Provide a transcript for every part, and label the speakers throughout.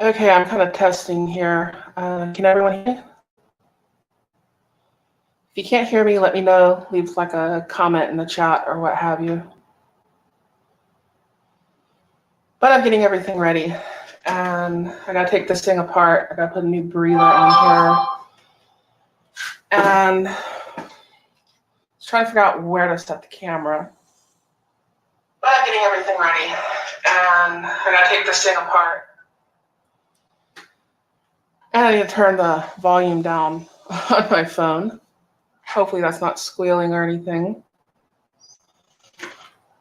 Speaker 1: Okay, I'm kind of testing here. Can everyone hear me? If you can't hear me, let me know. Leave like a comment in the chat or what have you. But I'm getting everything ready. And I gotta take this thing apart. I gotta put a new breather on here. And let's try to figure out where to set the camera. But I'm getting everything ready. And I gotta take this thing apart. And I need to turn the volume down on my phone. Hopefully that's not squealing or anything.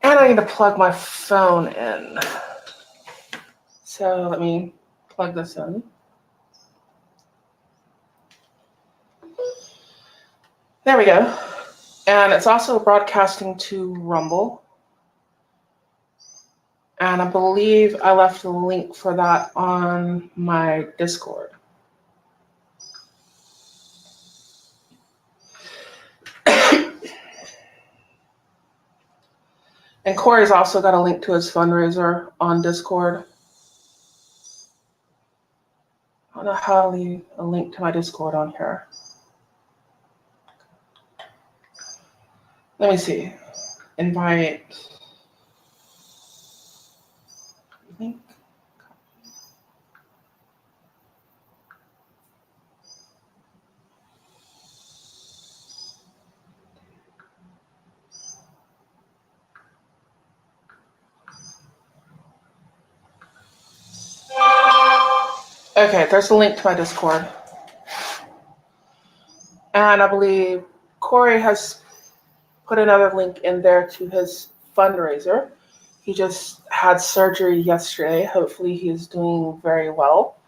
Speaker 1: And I need to plug my phone in. So let me plug this in. There we go. And it's also broadcasting to Rumble. And I believe I left a link for that on my Discord. And Corey's also got a link to his fundraiser on Discord. I don't know how to leave a link to my Discord on here. Let me see. Invite. Link. Okay, there's a link to my Discord. And I believe Corey has put another link in there to his fundraiser. He just had surgery yesterday. Hopefully he's doing very well.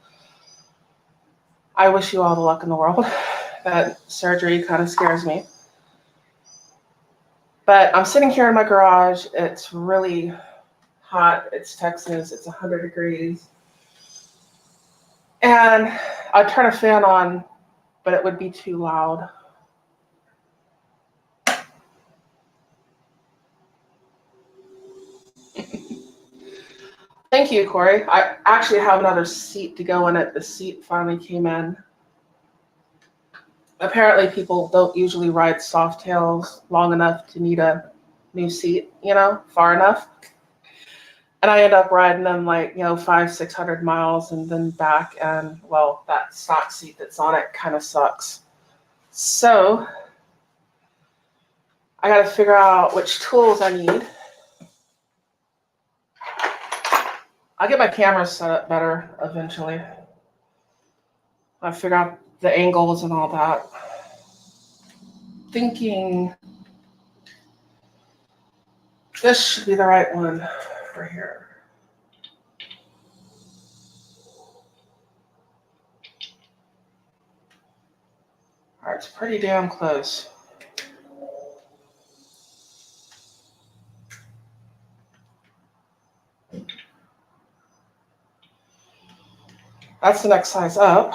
Speaker 1: I wish you all the luck in the world. That surgery kind of scares me. But I'm sitting here in my garage. It's really hot. It's Texas. It's 100 degrees. And I'd turn a fan on, but it would be too loud. Thank you, Corey. I actually have another seat to go in it. The seat finally came in. Apparently people don't usually ride Softails long enough to need a new seat, far enough. And I end up riding them 500-600 miles and then back, and well, that stock seat that's on it kind of sucks. So I got to figure out which tools I need. I'll get my camera set up better eventually. I'll figure out the angles and all that. Thinking this should be the right one for here. All right, it's pretty damn close. That's the next size up.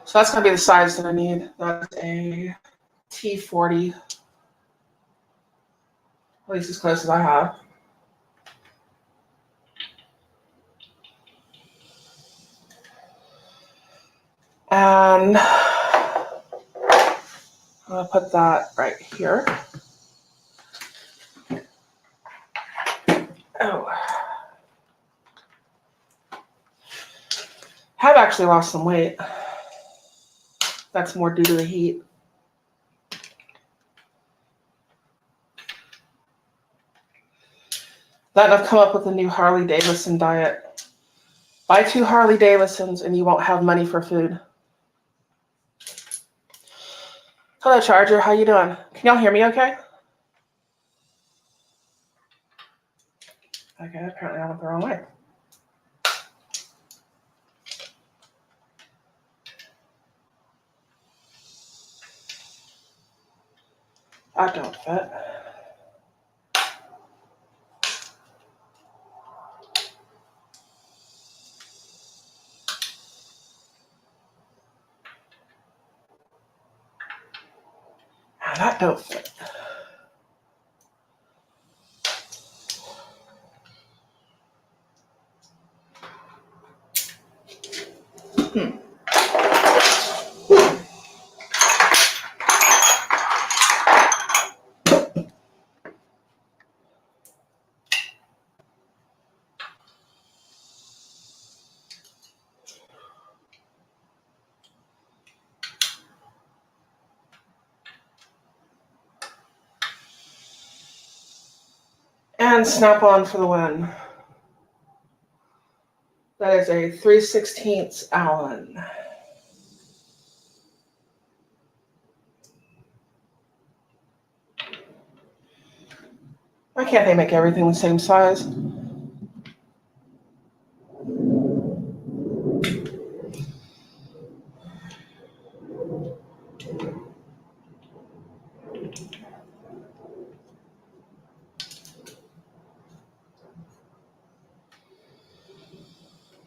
Speaker 1: So that's going to be the size that I need. That's a T40, at least as close as I have. And I'm going to put that right here. Oh. Have actually lost some weight. That's more due to the heat. Then I've come up with a new Harley Davidson diet. Buy 2 Harley Davidsons and you won't have money for food. Hello, Charger. How you doing? Can y'all hear me okay? Okay, apparently I went the wrong way. That don't fit. That don't fit. And snap-on for the win. That is a 3/16 Allen. Why can't they make everything the same size?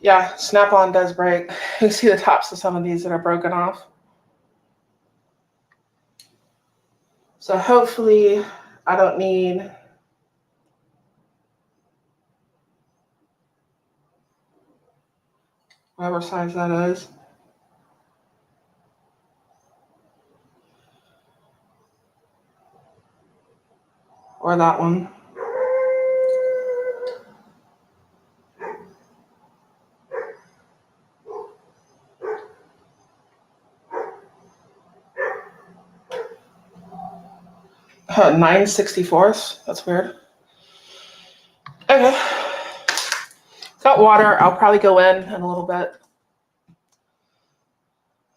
Speaker 1: Yeah, snap-on does break. You see the tops of some of these that are broken off. So hopefully I don't need whatever size that is. Or that one. Huh, 9/64. That's weird. Okay. Got water. I'll probably go in a little bit.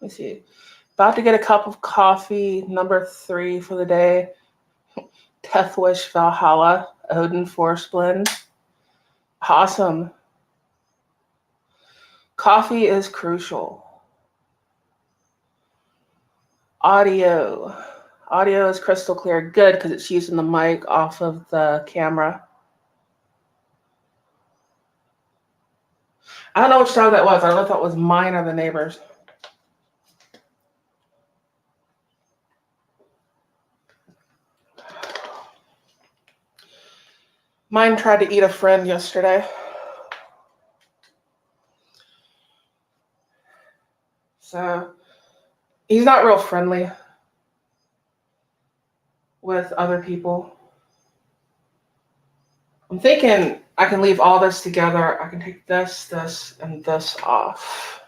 Speaker 1: Let me see. About to get a cup of coffee, number 3 for the day. Death Wish Valhalla, Odin Force Blend. Awesome. Coffee is crucial. Audio. Audio is crystal clear. Good, because it's using the mic off of the camera. I don't know which dog that was. I don't know if that was mine or the neighbor's. Mine tried to eat a friend yesterday. So he's not real friendly with other people. I'm thinking I can leave all this together. I can take this, this, and this off.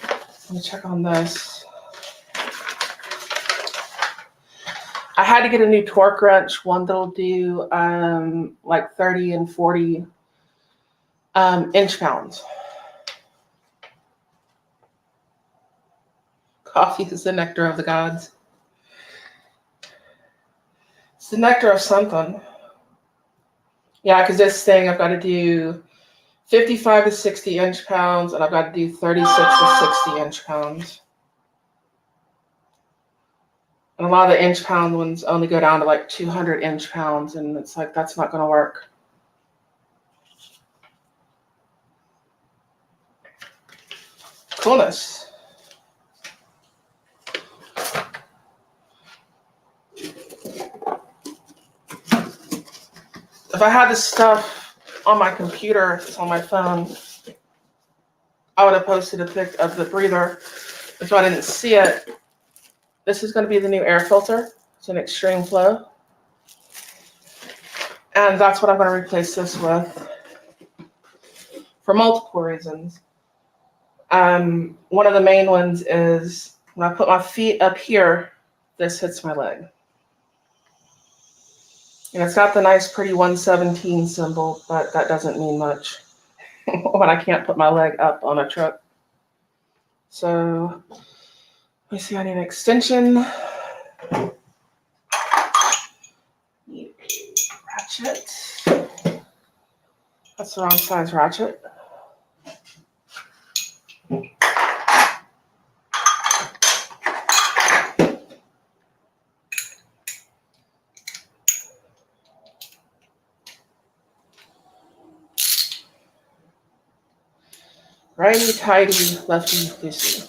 Speaker 1: Let me check on this. I had to get a new torque wrench, one that'll do like 30 and 40 inch-pounds. Coffee is the nectar of the gods. It's the nectar of something. Yeah, because this thing I've got to do 55 to 60 inch-pounds, and I've got to do 36 to 60 inch-pounds. And a lot of the inch-pound ones only go down to like 200 inch-pounds, and it's like, that's not going to work. Coolness. If I had this stuff on my computer, if it's on my phone, I would have posted a pic of the breather. If I didn't see it, this is going to be the new air filter. It's an extreme flow. And that's what I'm going to replace this with for multiple reasons. One of the main ones is when I put my feet up here, this hits my leg. And it's got the nice, pretty 117 symbol, but that doesn't mean much when I can't put my leg up on a truck. So, let me see, I need an extension. Need a ratchet. That's the wrong size ratchet. Righty tighty, lefty loosey.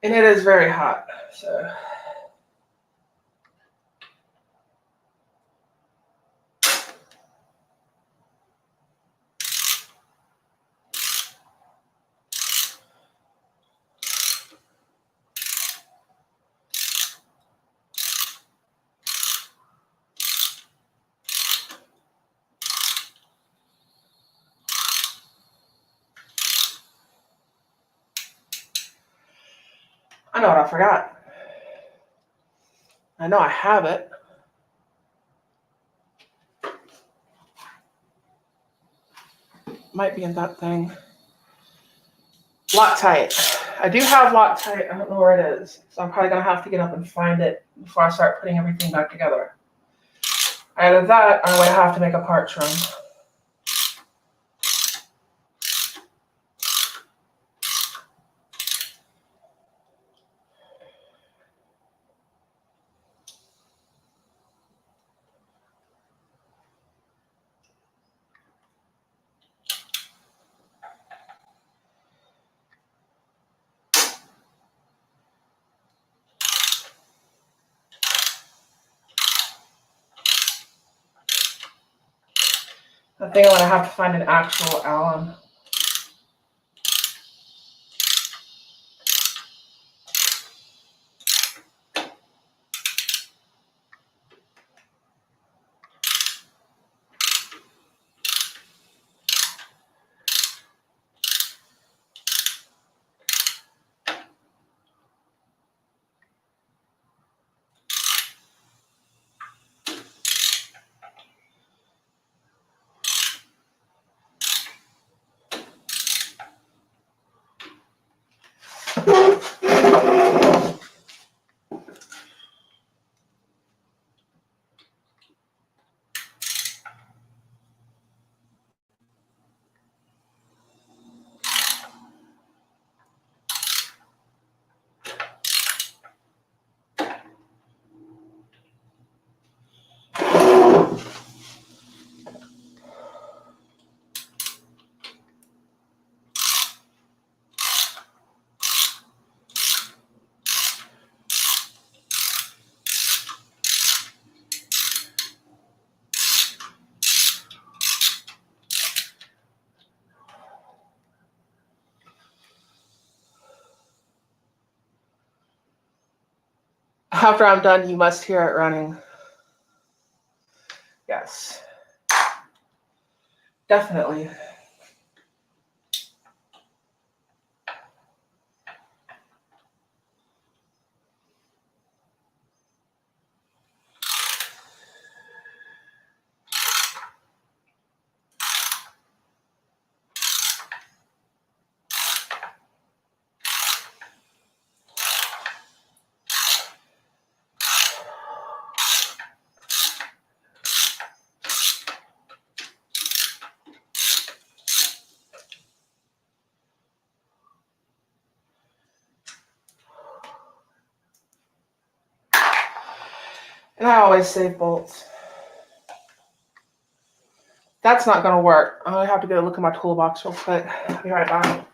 Speaker 1: And it is very hot, so. I know what I forgot. I know I have it. Might be in that thing. Loctite. I do have Loctite. I don't know where it is. So I'm probably going to have to get up and find it before I start putting everything back together. Either that or I'm going to have to make a parts run. I think I'm going to have to find an actual Allen. After I'm done, you must hear it running. Yes. Definitely. And I always save bolts. That's not going to work. I'm going to have to go look at my toolbox real quick. I'll be right back.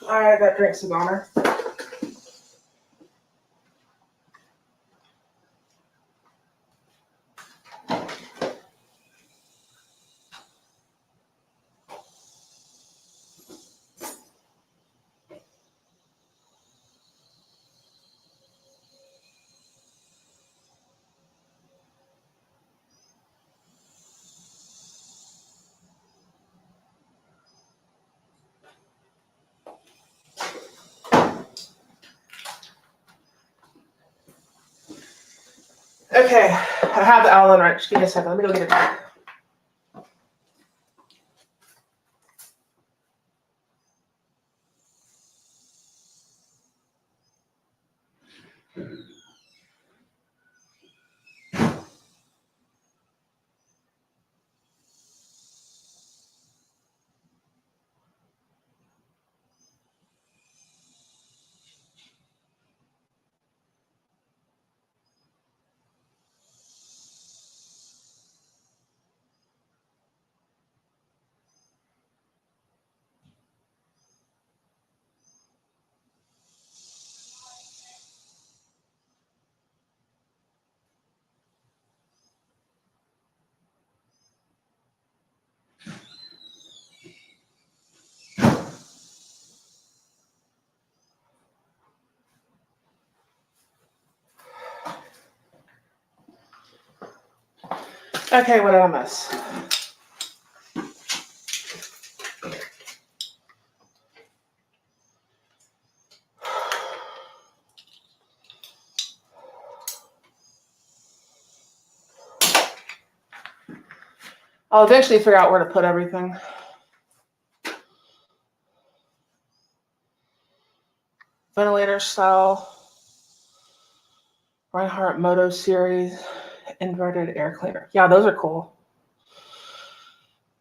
Speaker 1: All right, that drink's a goner. Okay, I have the Allen wrench. Give me a second. Let me go get it. Okay, what did I miss? I'll eventually figure out where to put everything. Ventilator style. Reinhardt Moto Series inverted air cleaner. Yeah, those are cool.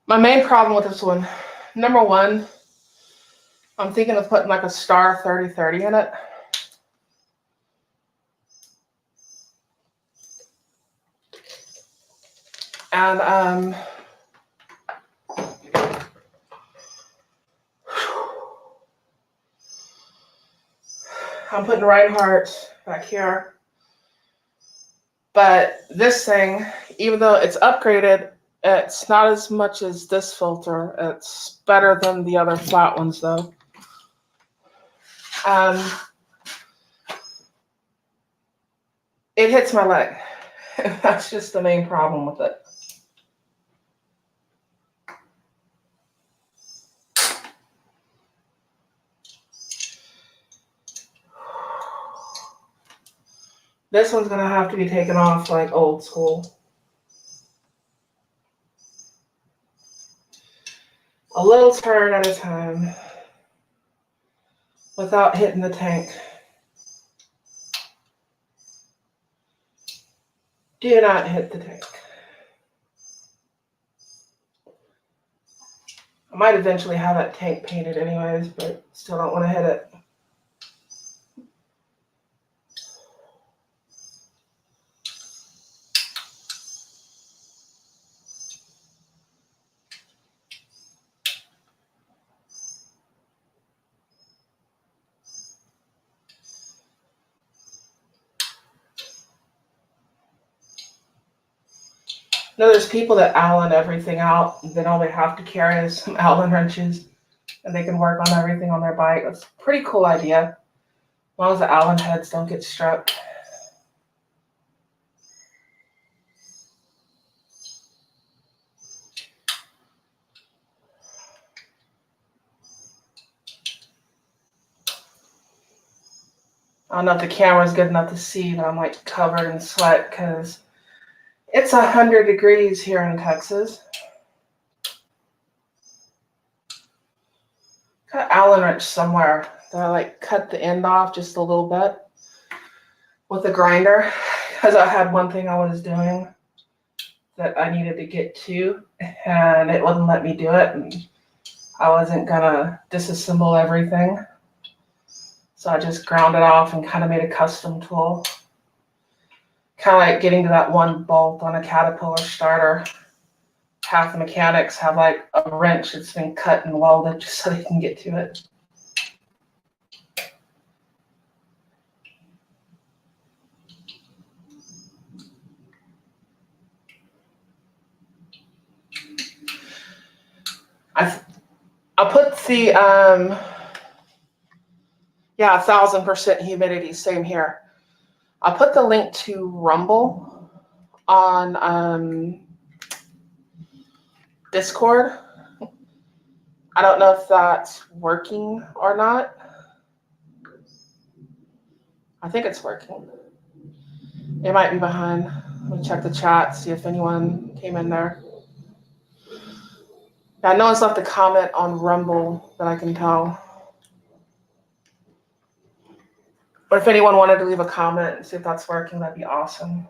Speaker 1: My main problem with this one, number one, I'm thinking of putting like a star 3030 in it. And I'm putting Reinhardt back here. But this thing, even though it's upgraded, it's not as much as this filter. It's better than the other flat ones though. It hits my leg. That's just the main problem with it. This one's gonna have to be taken off like old school. A little turn at a time without hitting the tank. Do not hit the tank. I might eventually have that tank painted anyways, but still don't want to hit it. You know, there's people that Allen everything out, and then all they have to carry is some Allen wrenches, and they can work on everything on their bike. That's a pretty cool idea, as long as the Allen heads don't get struck. I don't know if the camera's good enough to see, but I'm like covered in sweat because it's 100 degrees here in Texas. Got an Allen wrench somewhere that I like cut the end off just a little bit with a grinder because I had one thing I was doing that I needed to get to and it wouldn't let me do it, and I wasn't gonna disassemble everything. So I just ground it off and kind of made a custom tool. Kind of like getting to that one bolt on a Caterpillar starter. Half the mechanics have like a wrench that's been cut and welded just so they can get to it. I'll put the, 1,000% humidity, same here. I'll put the link to Rumble on Discord. I don't know if that's working or not. I think it's working. It might be behind. Let me check the chat, see if anyone came in there. Yeah, no one's left a comment on Rumble that I can tell. But if anyone wanted to leave a comment and see if that's working, that'd be awesome.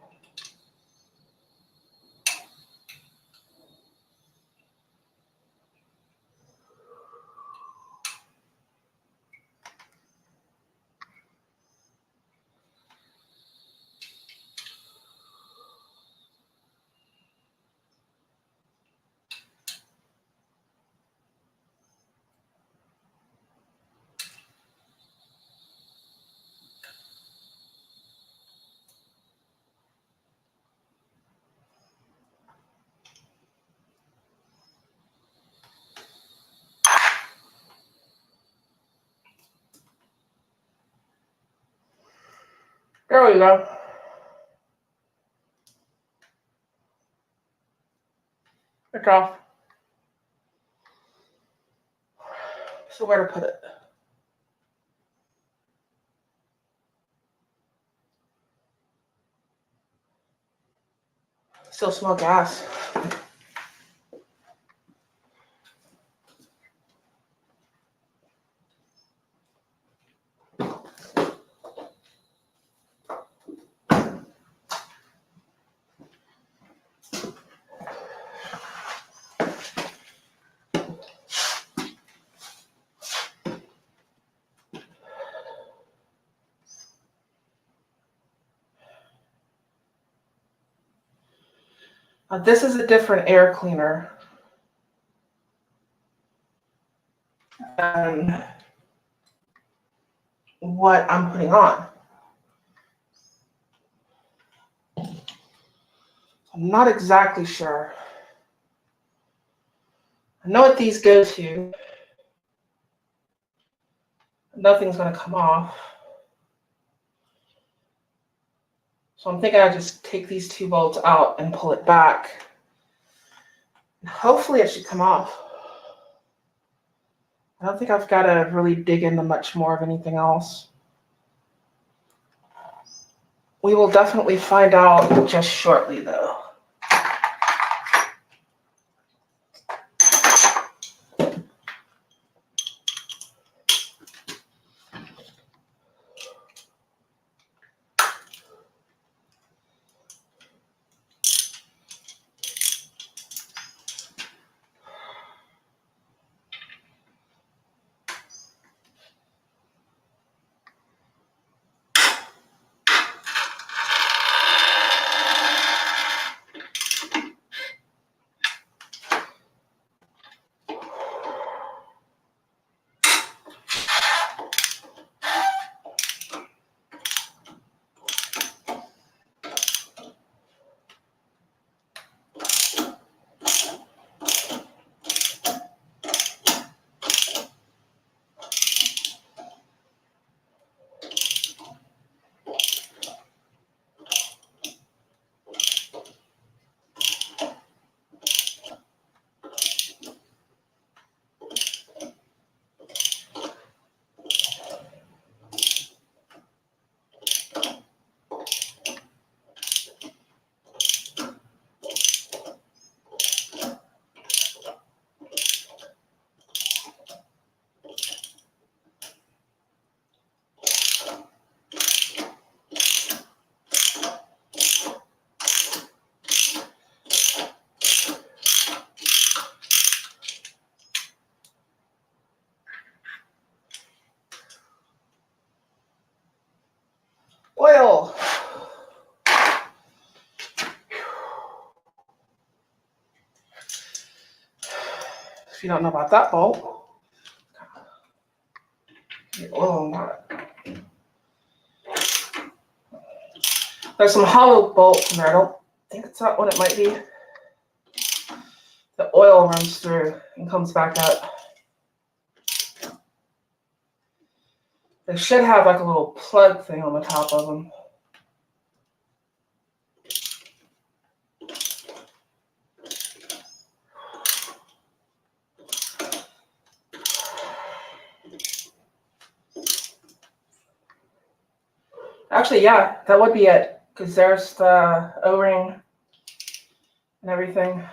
Speaker 1: There we go. it off. So where to put it? Still smell gas. This is a different air cleaner than what I'm putting on. I'm not exactly sure. I know what these go to. Nothing's going to come off. So I'm thinking I just take these 2 bolts out and pull it back. And hopefully it should come off. I don't think I've got to really dig into much more of anything else. We will definitely find out just shortly, though. Oil. If you don't know about that bolt, the oil on that. There's some hollow bolts in there. I don't think it's that one. It might be. The oil runs through and comes back up. They should have like a little plug thing on the top of them. Actually, yeah, that would be it, because there's the O-ring and everything.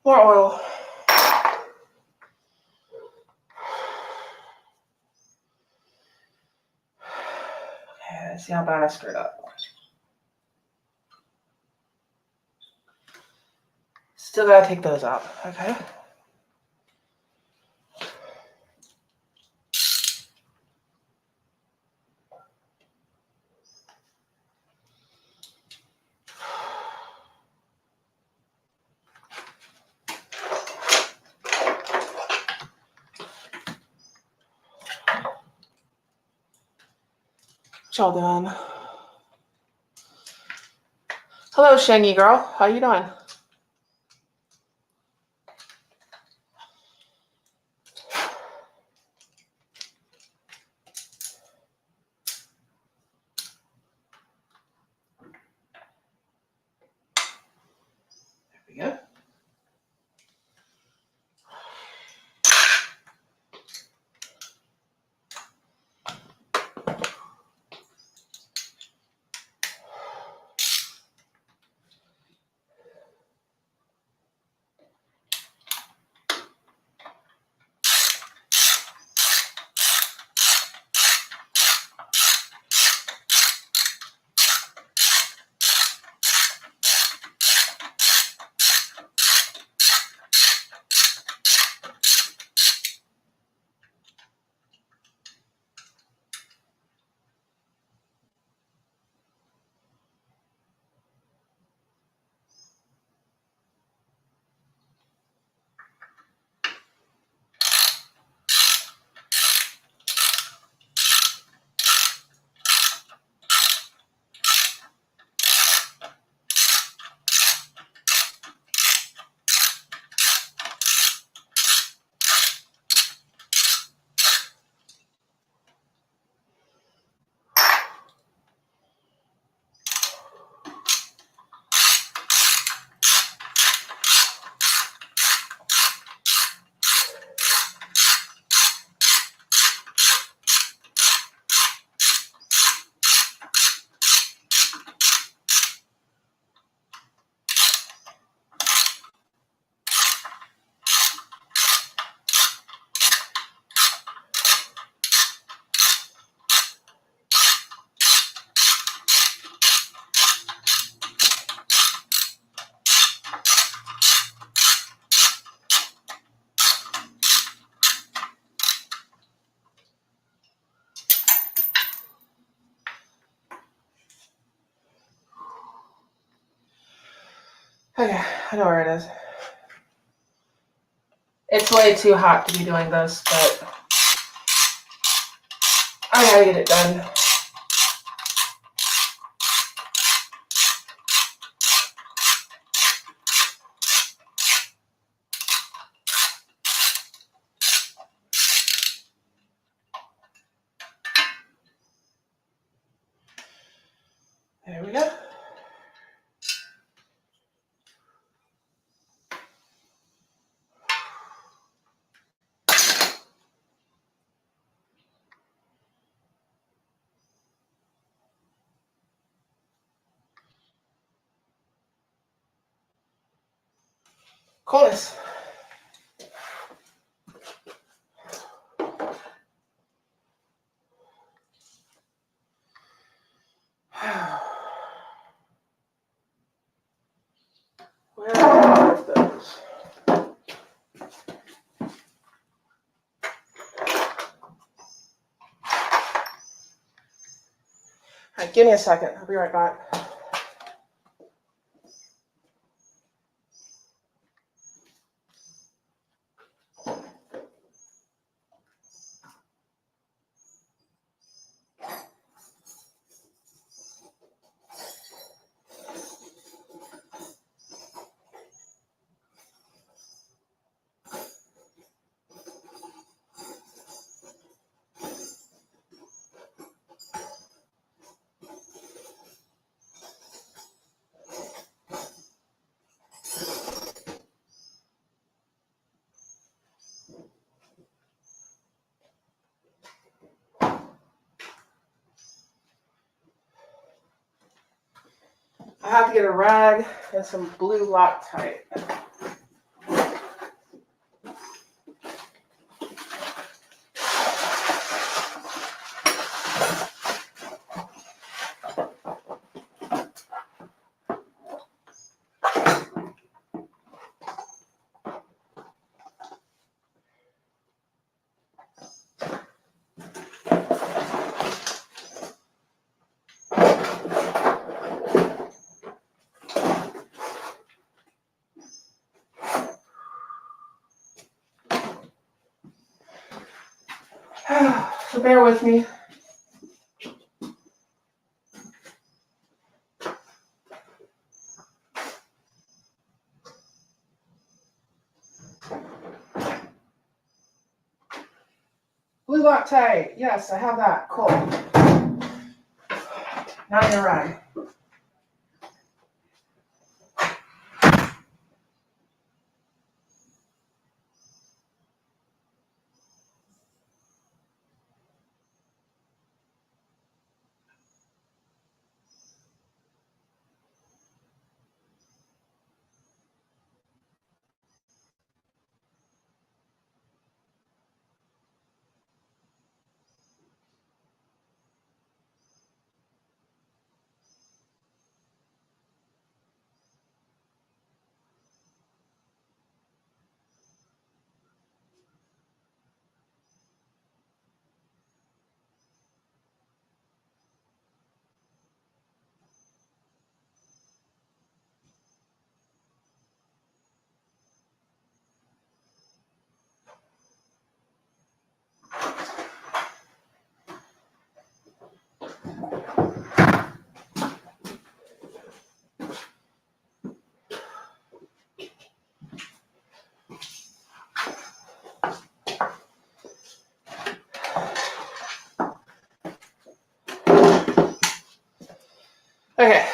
Speaker 1: More oil. Okay, let's see how bad I screwed up. Still gotta take those out, okay? What y'all doing? Hello, Shangy girl. How you doing? There we go. Okay, I know where it is. It's way too hot to be doing this, but I gotta get it done. There we go. Coolness. Where are those? All right, give me a second. I'll be right back. I have to get a rag and some blue Loctite. So bear with me. Loctite. Yes, I have that. Cool. Now you're right. Okay,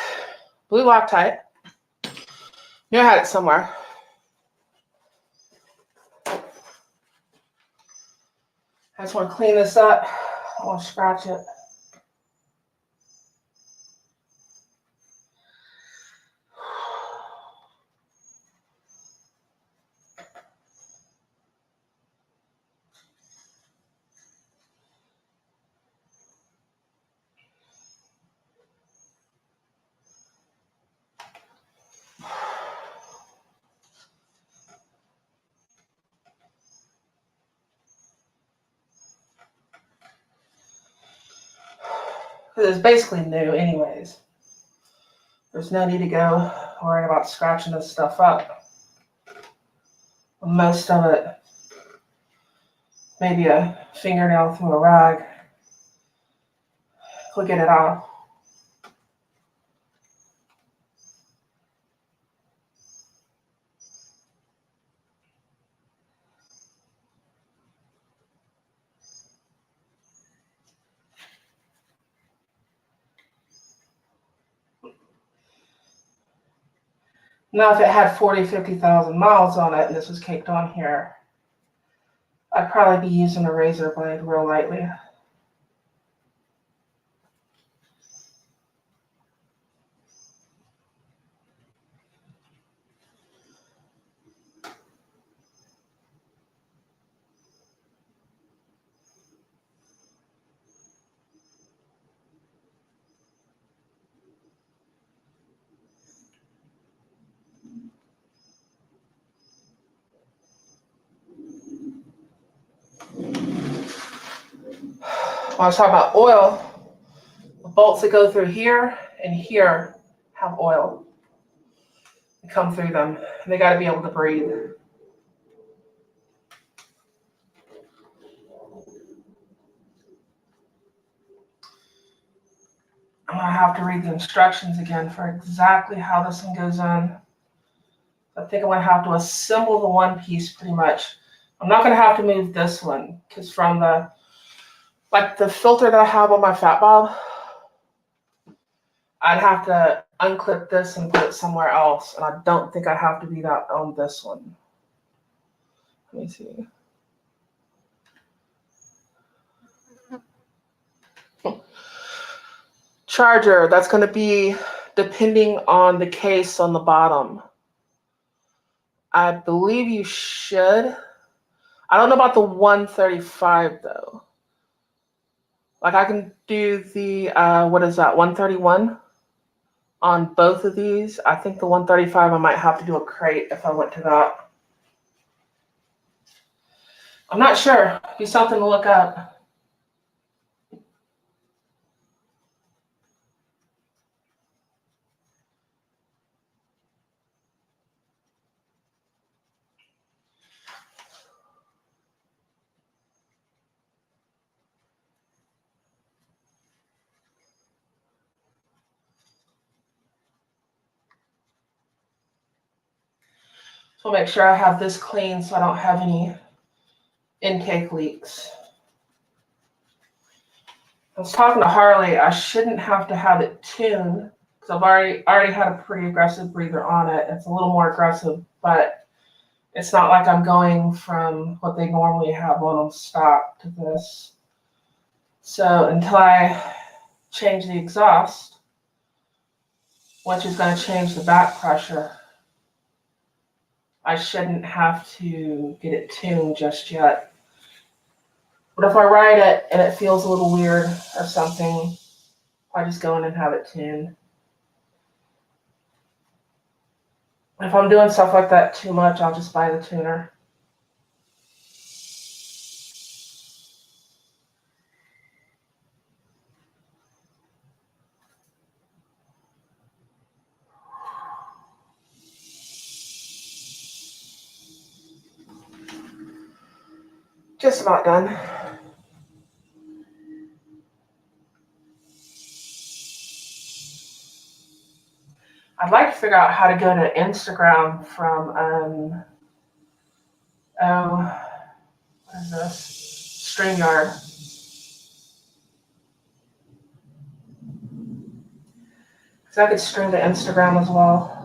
Speaker 1: blue Loctite. You had it somewhere. I just want to clean this up. I want to scratch it. Because it's basically new anyways. There's no need to go worrying about scratching this stuff up. Most of it, maybe a fingernail through a rag, will get it off. Now, if it had 40, 50,000 miles on it and this was caked on here, I'd probably be using a razor blade real lightly. When I was talking about oil, the bolts that go through here and here have oil. They come through them. They got to be able to breathe. I'm going to have to read the instructions again for exactly how this one goes in. I think I'm going to have to assemble the one piece pretty much. I'm not going to have to move this one because from the filter that I have on my fat bob, I'd have to unclip this and put it somewhere else. And I don't think I have to do that on this one. Let me see. Charger, that's going to be depending on the case on the bottom. I believe you should. I don't know about the 135 though. Like I can do the, what is that, 131 on both of these. I think the 135 I might have to do a crate if I went to that. I'm not sure. Be something to look up. So I'll make sure I have this clean so I don't have any intake leaks. was talking to Harley. I shouldn't have to have it tuned because I've already had a pretty aggressive breather on it. It's a little more aggressive, but it's not like I'm going from what they normally have on them stock to this. So until I change the exhaust, which is going to change the back pressure, I shouldn't have to get it tuned just yet. But if I ride it and it feels a little weird or something, I just go in and have it tuned. If I'm doing stuff like that too much, I'll just buy the tuner. Just about done. I'd like to figure out how to go to Instagram from, what is this? StreamYard. Because I could stream to Instagram as well.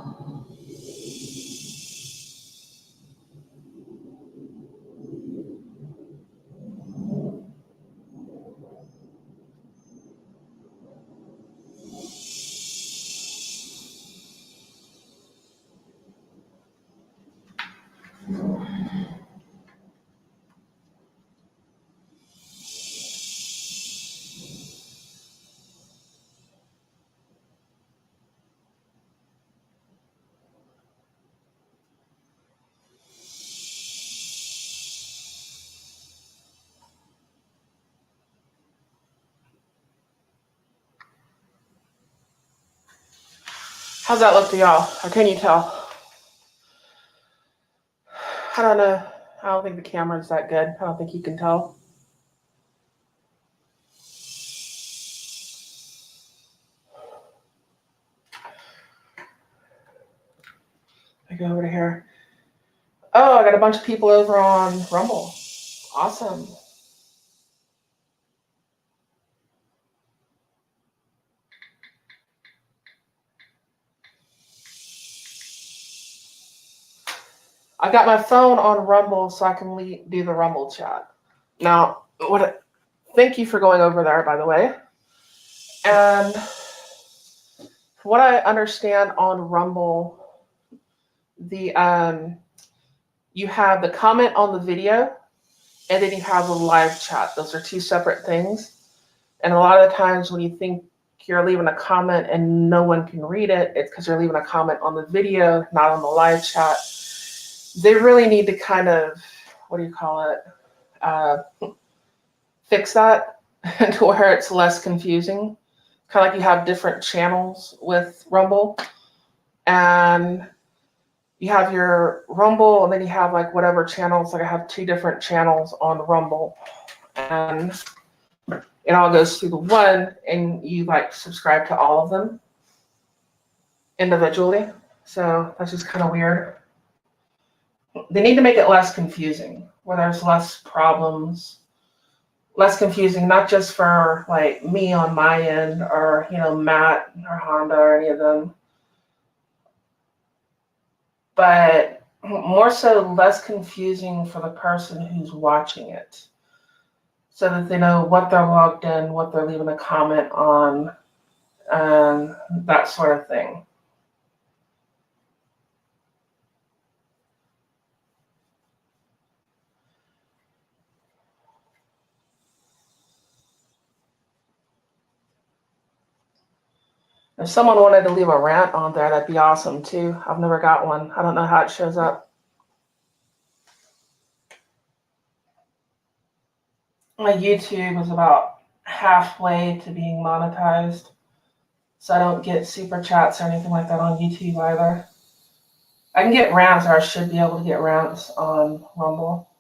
Speaker 1: How's that look to y'all? Or can you tell? I don't know. I don't think the camera's that good. I don't think you can tell. I go over to here. Oh, I got a bunch of people over on Rumble. Awesome. I got my phone on Rumble so I can do the Rumble chat. Now, thank you for going over there, by the way. And from what I understand on Rumble, you have the comment on the video, and then you have the live chat. Those are two separate things. And a lot of the times when you think you're leaving a comment and no one can read it, it's because you're leaving a comment on the video, not on the live chat. They really need to kind of, fix that to where it's less confusing. Kind of like you have different channels with Rumble. And you have your Rumble, and then you have like whatever channels. Like I have 2 different channels on Rumble. And it all goes through the one, and you like subscribe to all of them individually. So that's just kind of weird. They need to make it less confusing, where there's less problems, less confusing, not just for like me on my end or, Matt or Honda or any of them, but more so less confusing for the person who's watching it, so that they know what they're logged in, what they're leaving a comment on, and that sort of thing. If someone wanted to leave a rant on there, that'd be awesome too. I've never got one. I don't know how it shows up. My YouTube is about halfway to being monetized, so I don't get super chats or anything like that on YouTube either. I can get rants, or I should be able to get rants on Rumble.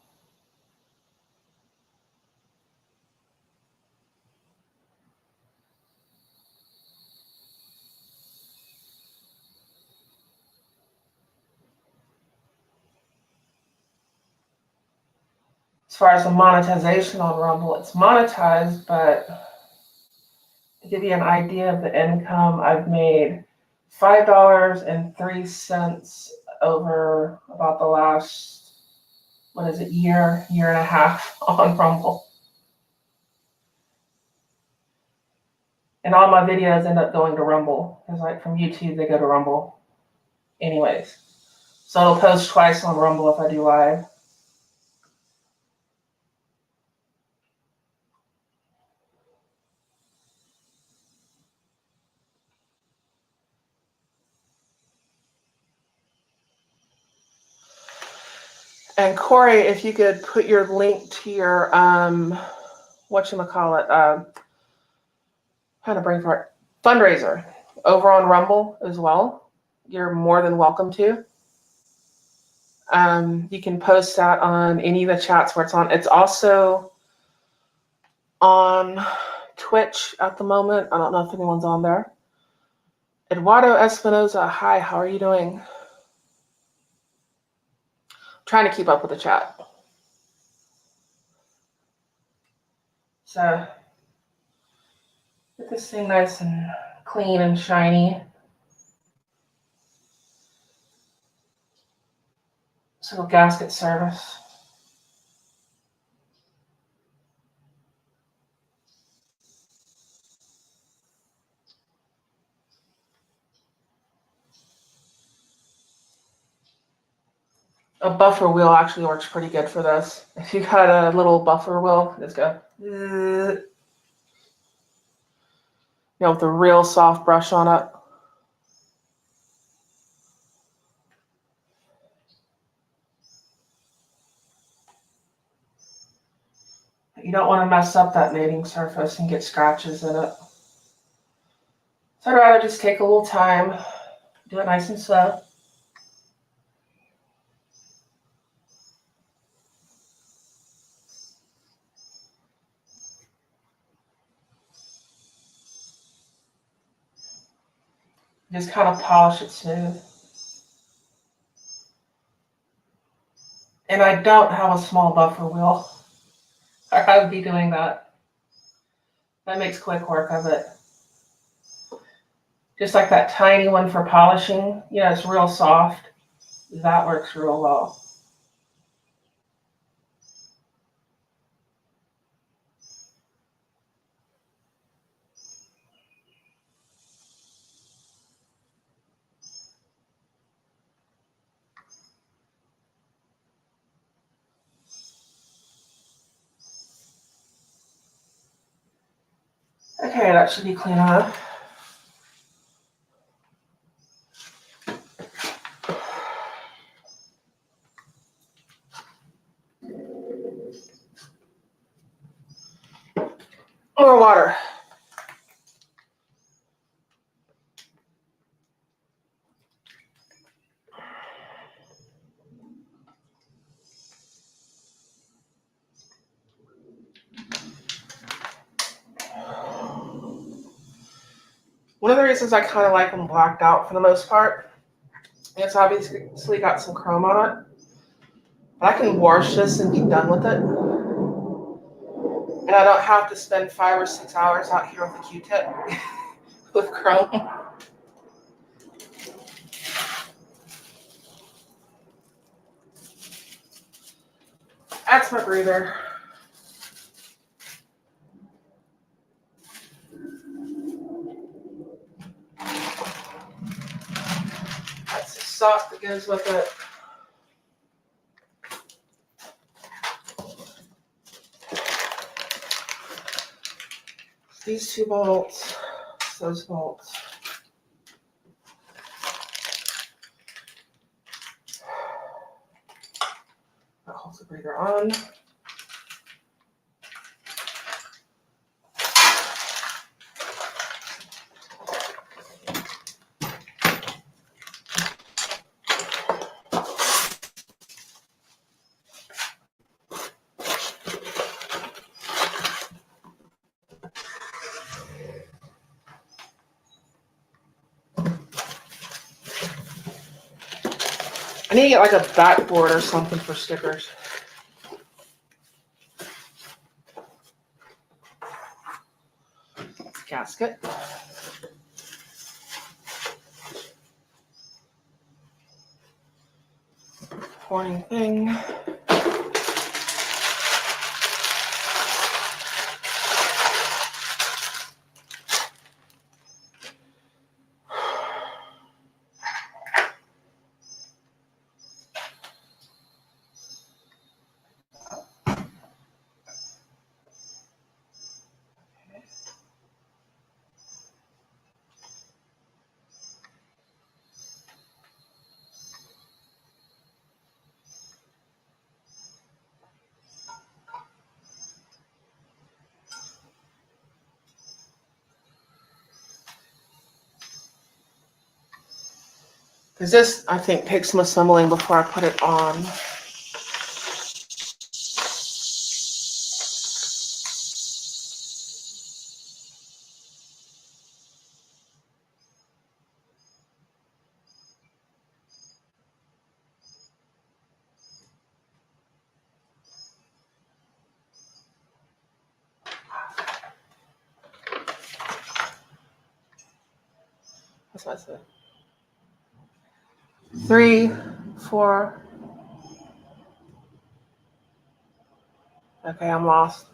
Speaker 1: As far as the monetization on Rumble, it's monetized, but To give you an idea of the income, I've made $5.03 over about the last, year and a half on Rumble. And all my videos end up going to Rumble, because like from YouTube, they go to Rumble anyways. So I'll post twice on Rumble if I do live. And Corey, if you could put your link to your whatchamacallit, kind of brain fart, fundraiser over on Rumble as well. You're more than welcome to. You can post that on any of the chats where it's on. It's also on Twitch at the moment. I don't know if anyone's on there. Eduardo Espinoza, hi, how are you doing? Trying to keep up with the chat. So get this thing nice and clean and shiny. So gasket service. A buffer wheel actually works pretty good for this. If you got a little buffer wheel, just go, with a real soft brush on it. You don't want to mess up that mating surface and get scratches in it. So I'd rather just take a little time, do it nice and slow. Just kind of polish it smooth. And I don't have a small buffer wheel, or I would be doing that. That makes quick work of it. Just like that tiny one for polishing, it's real soft. That works real well. Okay, that should be clean enough. More water. One of the reasons I kind of like them blacked out for the most part, it's obviously got some chrome on it. But I can wash this and be done with it. And I don't have to spend 5 or 6 hours out here with a Q-tip with chrome. That's my breather. That's the sauce that goes with it. These 2 bolts, those bolts. That holds the breather on. I need to get like a backboard or something for stickers. gasket. Pouring thing. Because this, I think, takes some assembling before I put it on. That's what I said. 3, 4. Okay, I'm lost.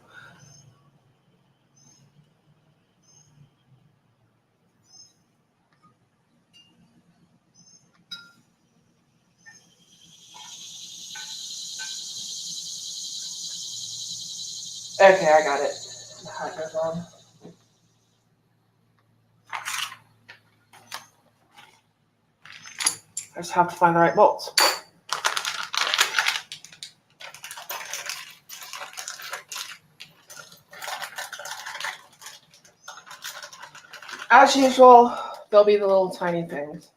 Speaker 1: Okay, I got it. How it goes on. I just have to find the right bolts. As usual, there'll be the little tiny things.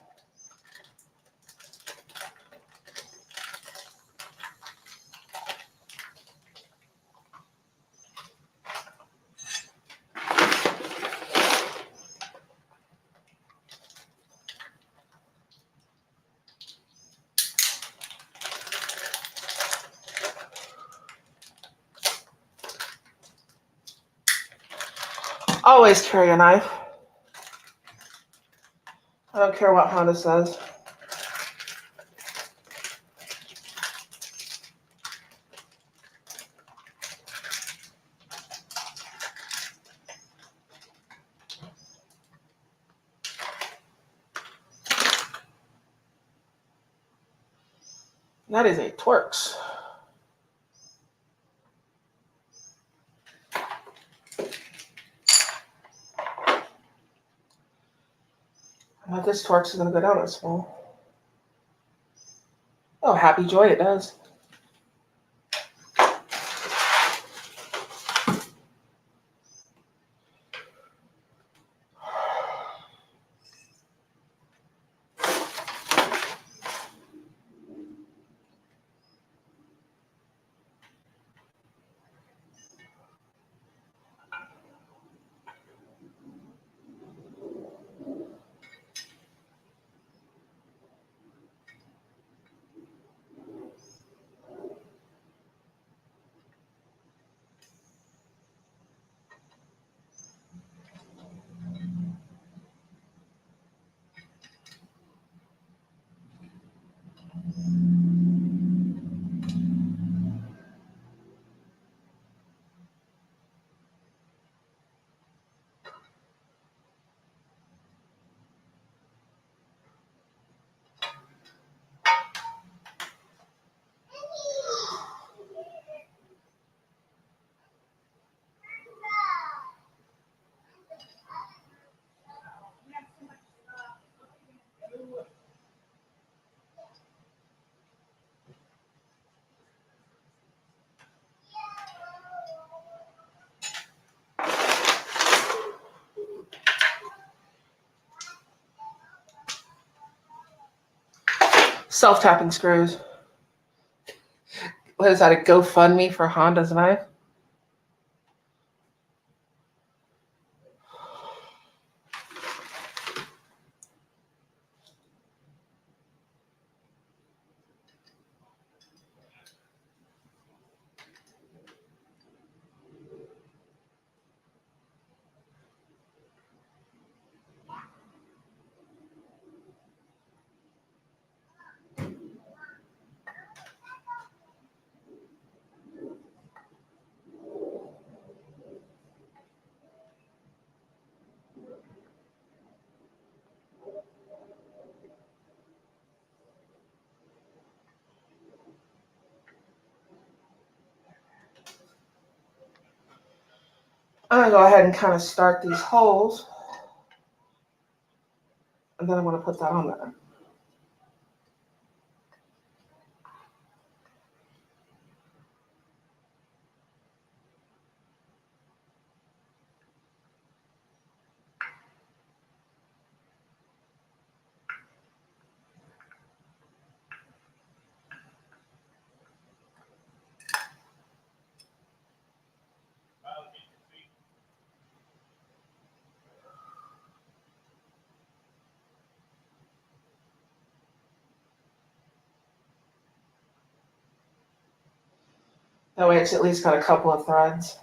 Speaker 1: Always carry a knife. I don't care what Honda says. That is a Torx. I bet this Torx is going to go down as full. Oh, happy joy, it does. Self-tapping screws. What is that, a GoFundMe for Honda's knife? I'm going to go ahead and kind of start these holes. And then I'm going to put that on there. That way it's at least got a couple of threads.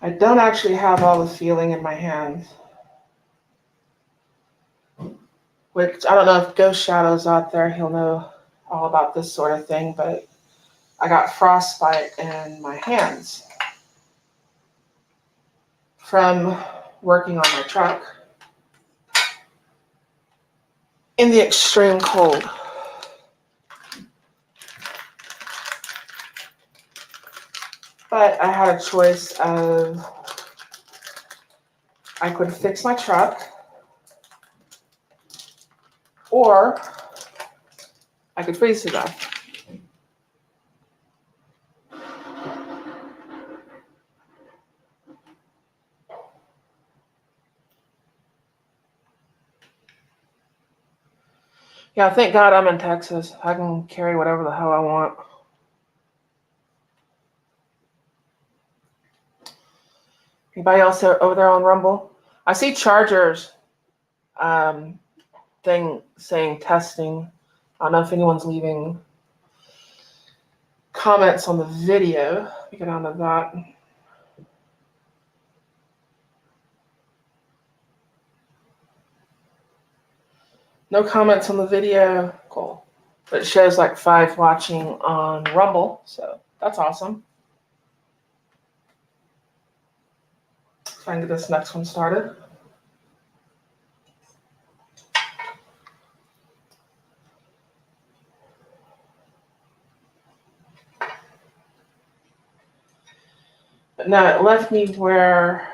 Speaker 1: I don't actually have all the feeling in my hands. Which, I don't know if Ghost Shadow's out there, he'll know all about this sort of thing, but I got frostbite in my hands from working on my truck in the extreme cold. But I had a choice of I could fix my truck or I could freeze to death. Yeah, thank God I'm in Texas. I can carry whatever the hell I want. Anybody else over there on Rumble? I see Chargers thing saying testing. I don't know if anyone's leaving comments on the video. Let me get on to that. No comments on the video. Cool. But it shows like 5 watching on Rumble, so that's awesome. Try and get this next one started. But now it left me where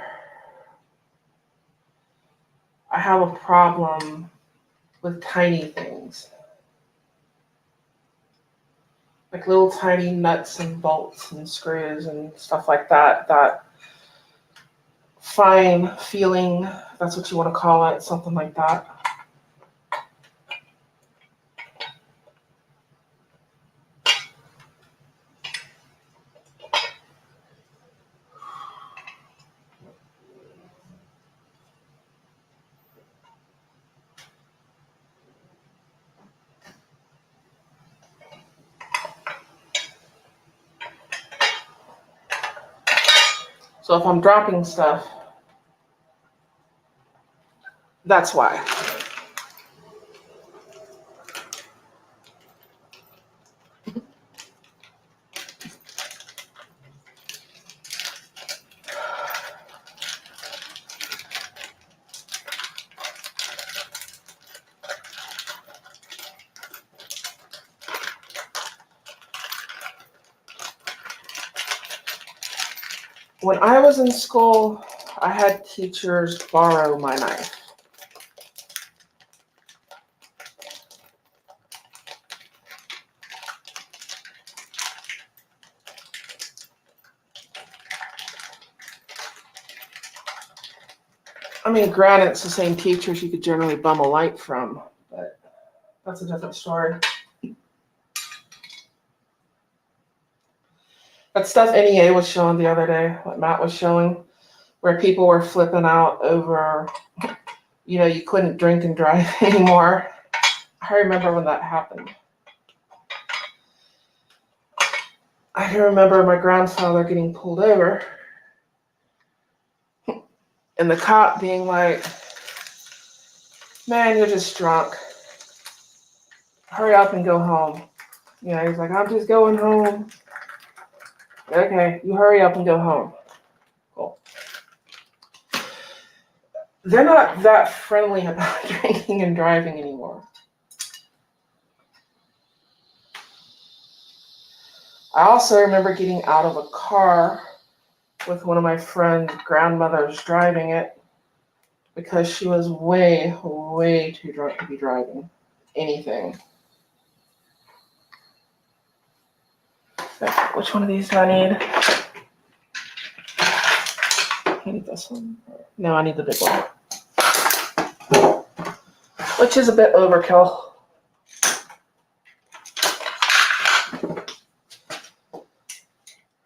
Speaker 1: I have a problem with tiny things. Like little tiny nuts and bolts and screws and stuff like that. That fine feeling, if that's what you want to call it, something like that. So if I'm dropping stuff, that's why. When I was in school, I had teachers borrow my knife. I mean, granted, it's the same teachers you could generally bum a light from, but that's a different story. That stuff NEA was showing the other day, what Matt was showing, where people were flipping out over, you couldn't drink and drive anymore. I remember when that happened. I can remember my grandfather getting pulled over and the cop being like, "Man, you're just drunk. Hurry up and go home." He's like, "I'm just going home." Okay, you hurry up and go home. Cool. They're not that friendly about drinking and driving anymore. I also remember getting out of a car with one of my friend's grandmothers driving it because she was way, way too drunk to be driving anything. Which one of these do I need? I need this one. No, I need the big one. Which is a bit overkill.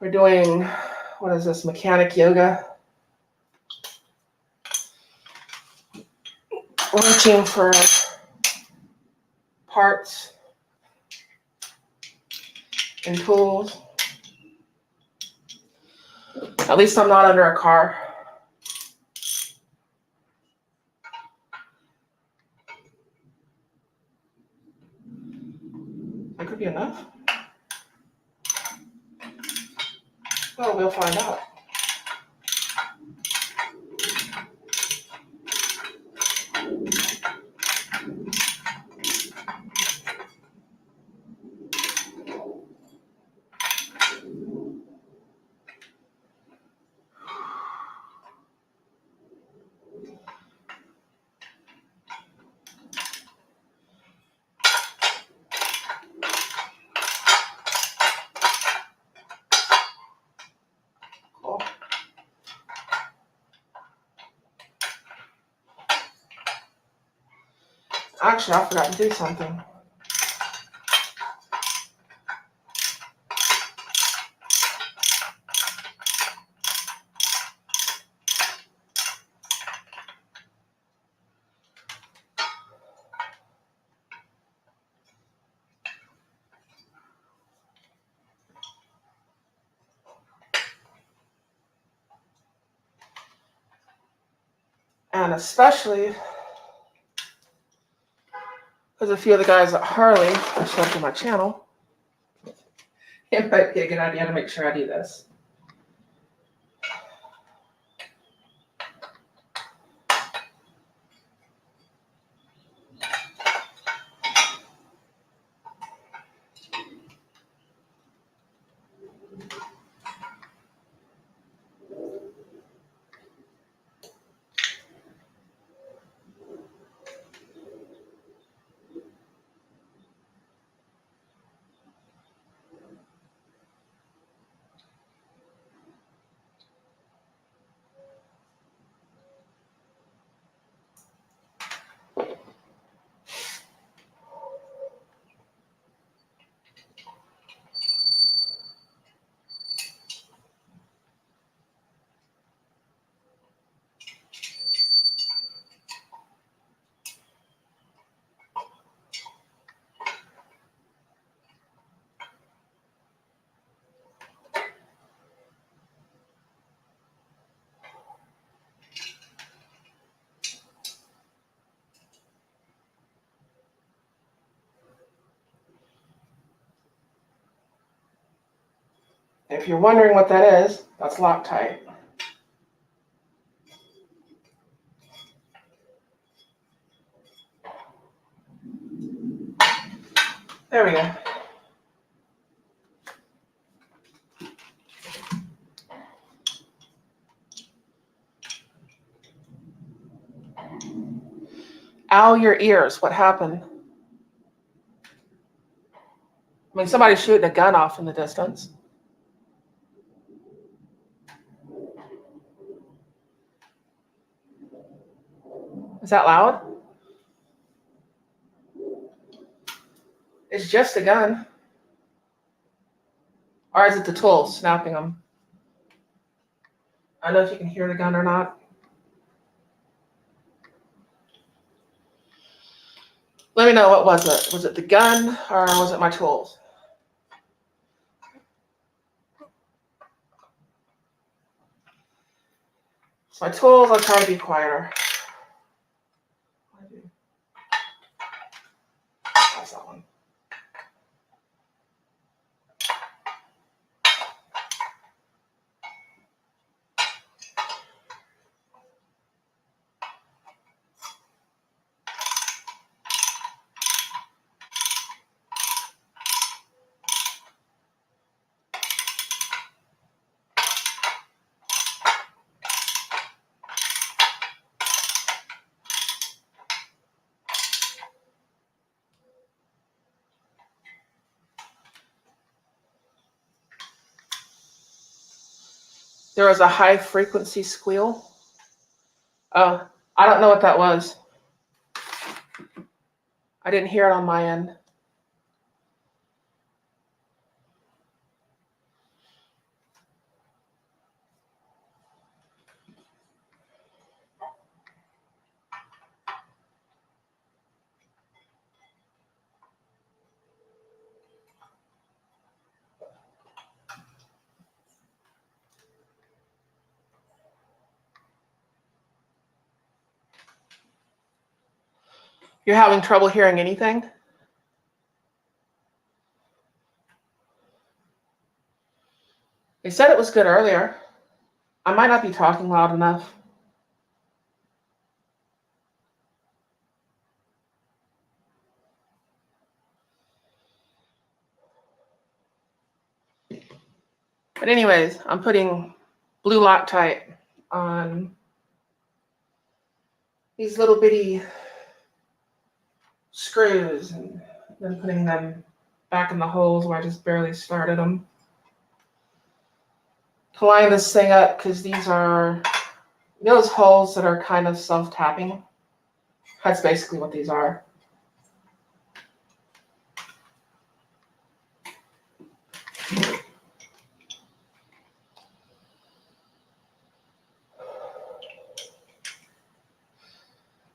Speaker 1: We're doing, what is this, mechanic yoga? Reaching for parts and tools. At least I'm not under a car. That could be enough. Well, we'll find out. Cool. Actually, I forgot to do something. And especially because a few of the guys at Harley are subbed to my channel, it might be a good idea to make sure I do this. If you're wondering what that is, that's Loctite. There we go. Ow, your ears. What happened? I mean, somebody's shooting a gun off in the distance. Is that loud? It's just a gun. Or is it the tool snapping them? I don't know if you can hear the gun or not. Let me know, what was it? Was it the gun or was it my tools? So my tools, I'll try to be quieter. That's that one. There was a high frequency squeal. Oh, I don't know what that was. I didn't hear it on my end. You're having trouble hearing anything? They said it was good earlier. I might not be talking loud enough. But anyways, I'm putting blue Loctite on these little bitty screws and then putting them back in the holes where I just barely started them. To line this thing up, because these are those holes that are kind of self-tapping. That's basically what these are.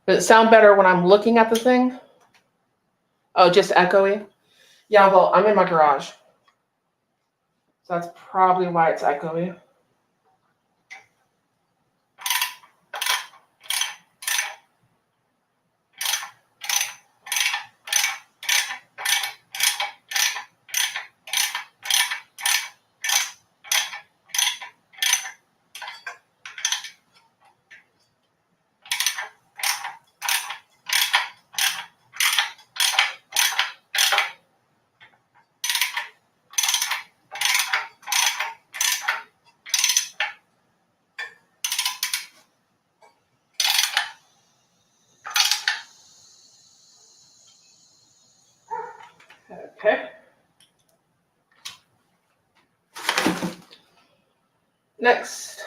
Speaker 1: Does it sound better when I'm looking at the thing? Oh, just echoey? Yeah, well, I'm in my garage. So that's probably why it's echoey. Okay. Next.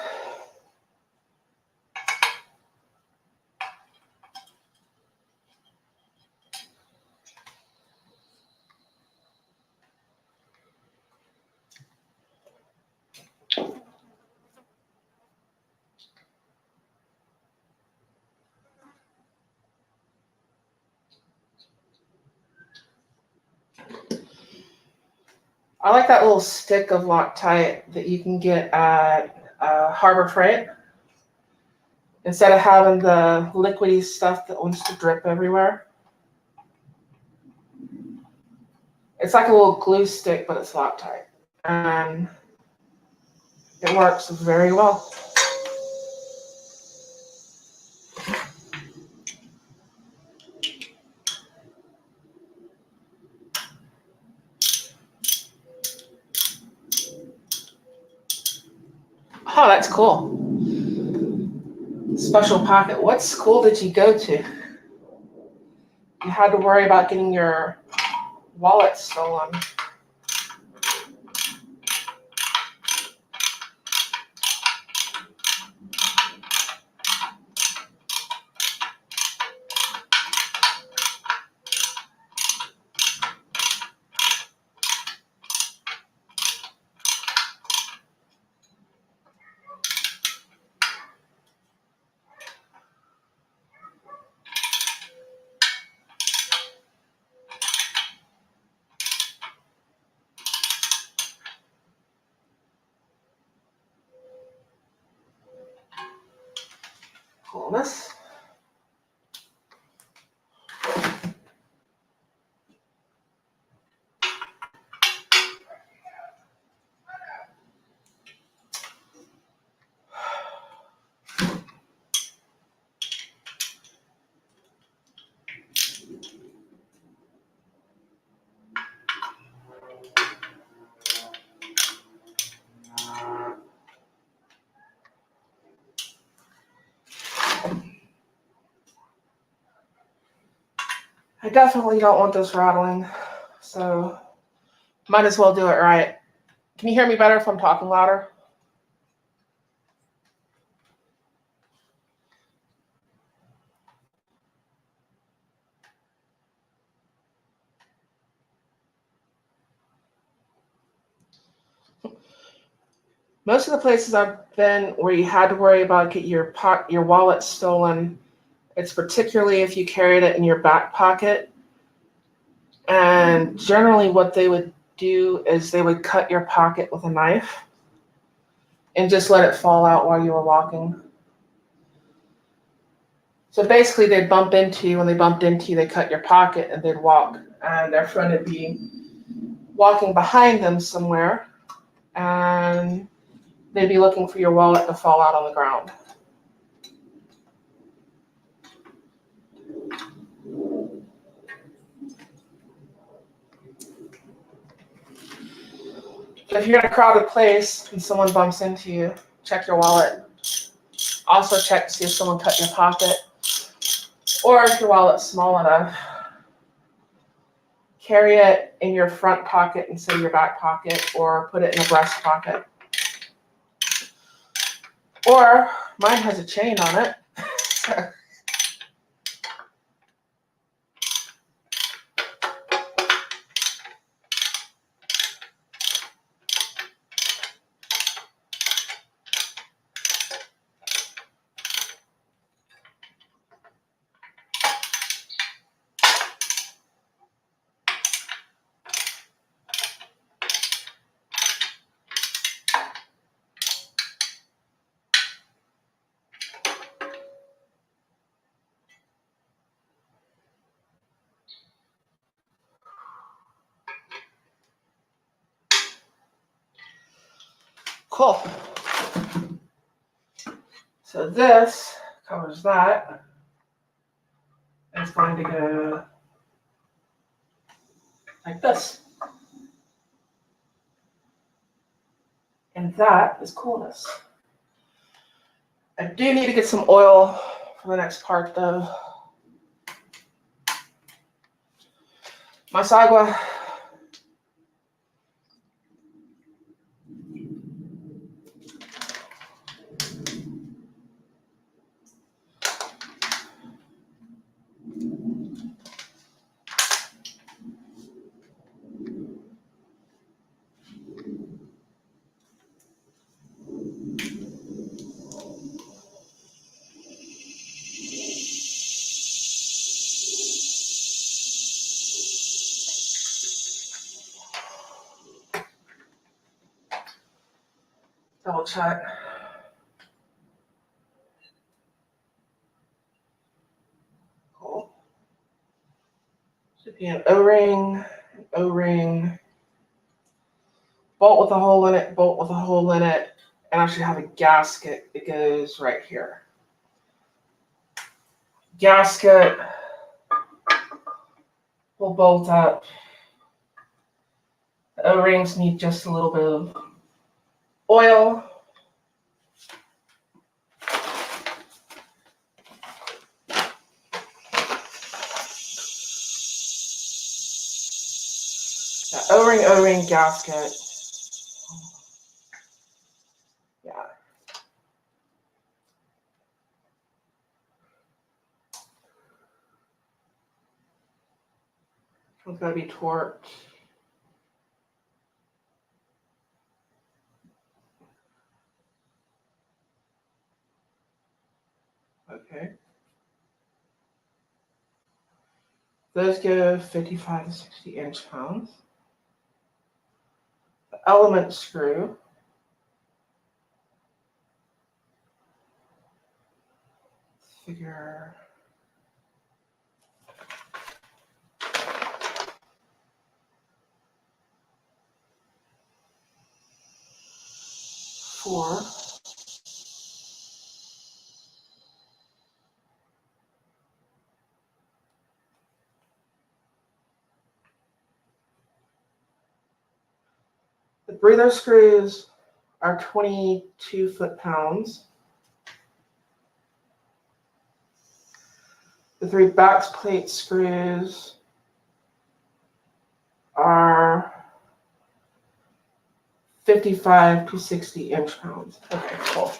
Speaker 1: I like that little stick of Loctite that you can get at Harbor Freight. Instead of having the liquidy stuff that wants to drip everywhere. It's like a little glue stick, but it's Loctite. And it works very well. Oh, that's cool. Special pocket. What school did you go to? you had to worry about getting your wallet stolen. Coolness. I definitely don't want this rattling, so might as well do it right. Can you hear me better if I'm talking louder? Most of the places I've been where you had to worry about get your wallet stolen, it's particularly if you carried it in your back pocket. And generally what they would do is they would cut your pocket with a knife and just let it fall out while you were walking. So basically they'd bump into you. When they bumped into you, they cut your pocket and they'd walk. And their friend would be walking behind them somewhere. And they'd be looking for your wallet to fall out on the ground. If you're in a crowded place and someone bumps into you, check your wallet. Also check to see if someone cut your pocket or if your wallet's small enough. Carry it in your front pocket instead of your back pocket, or put it in a breast pocket. Or mine has a chain on it. Cool. So this covers that. It's going to go like this. And that is coolness. I do need to get some oil for the next part though. Masagua. Double check. Cool. Should be an O-ring, bolt with a hole in it, bolt with a hole in it, and I should have a gasket that goes right here. Gasket will bolt up. The O-rings need just a little bit of oil. O-ring gasket. Yeah. It's going to be torqued. Okay. Those go 55 to 60 inch-pounds. The element screw. Figure 4. The breather screws are 22 foot-pounds. The 3 backplate screws are 55 to 60 inch-pounds. Okay, cool.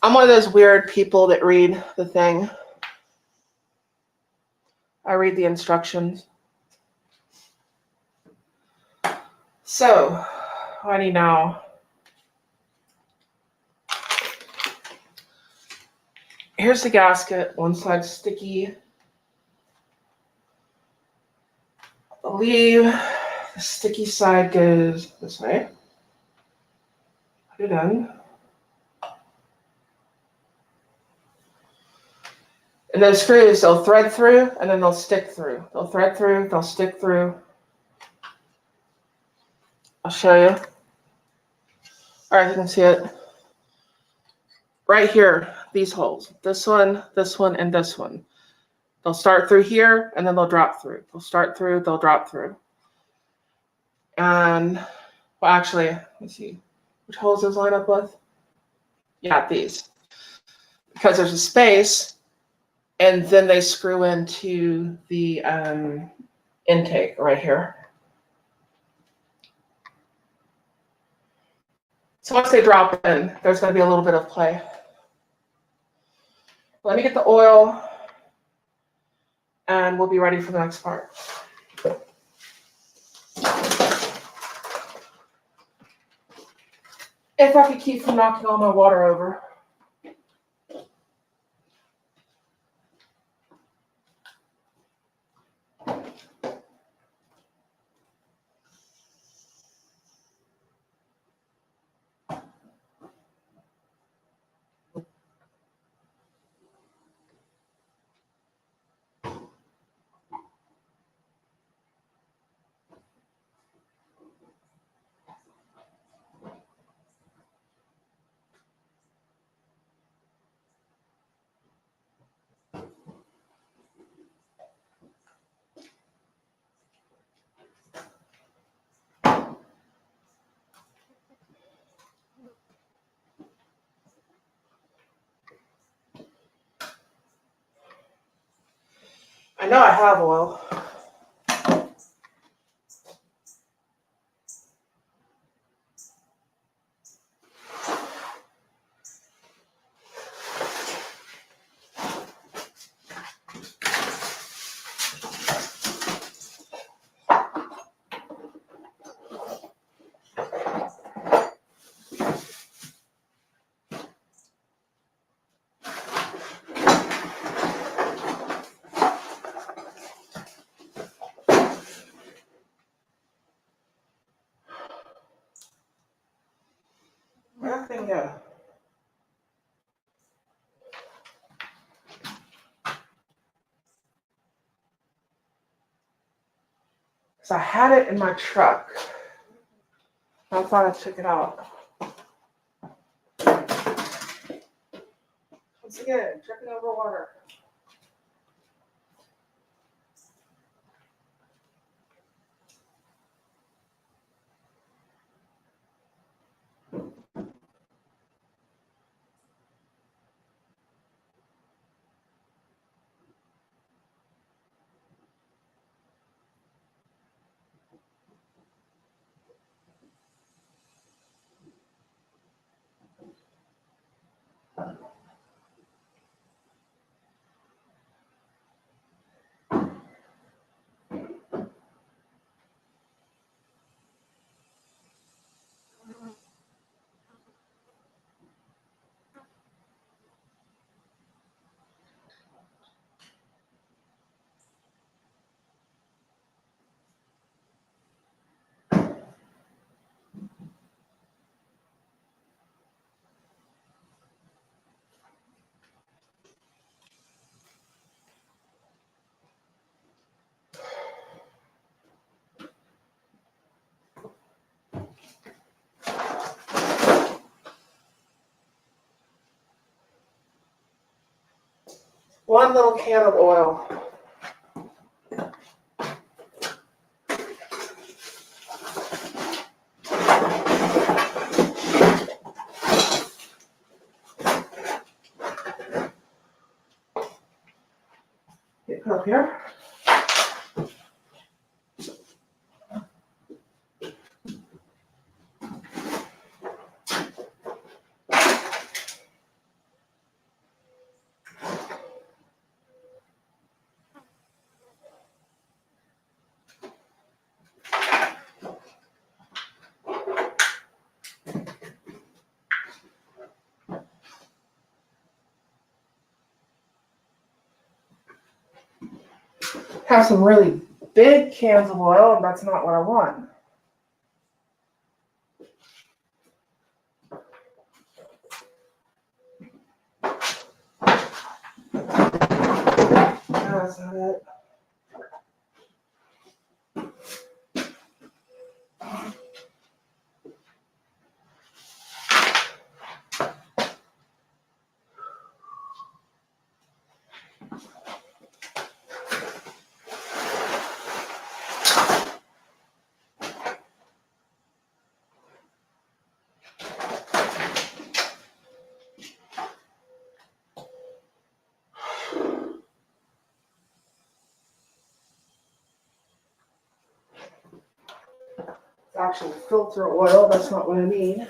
Speaker 1: I'm one of those weird people that read the thing. I read the instructions. So, what do I need now? Here's the gasket. One side sticky. I believe the sticky side goes this way. Put it in. And those screws, they'll thread through and then they'll stick through. They'll thread through, they'll stick through. I'll show you. All right, you can see it. Right here, these holes. This one, and this one. They'll start through here and then they'll drop through. They'll start through, they'll drop through. And, well, actually, let's see. Which holes those line up with? Yeah, these. Because there's a space, and then they screw into the intake right here. So once they drop in, there's going to be a little bit of play. Let me get the oil, and we'll be ready for the next part. If I could keep from knocking all my water over. I know I have oil. Where'd that thing go? So I had it in my truck. I thought I took it out. Once again, tripping over water. One little can of oil. Get put up here. Have some really big cans of oil, and that's not what I want. That's not it. It's actually filter oil. That's not what I need.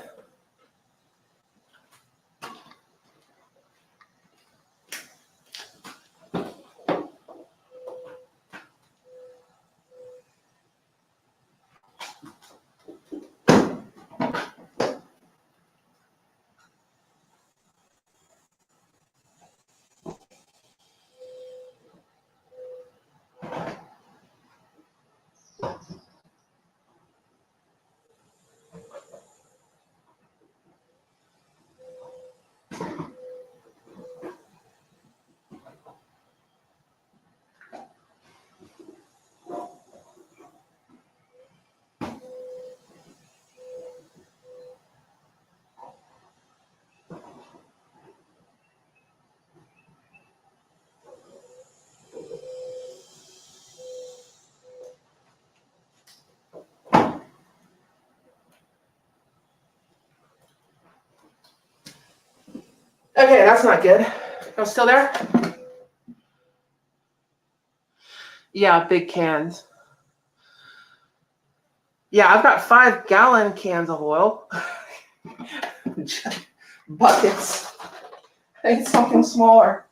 Speaker 1: Okay, that's not good. I'm still there? Yeah, big cans. Yeah, I've got 5-gallon cans of oil. Buckets. I need something smaller.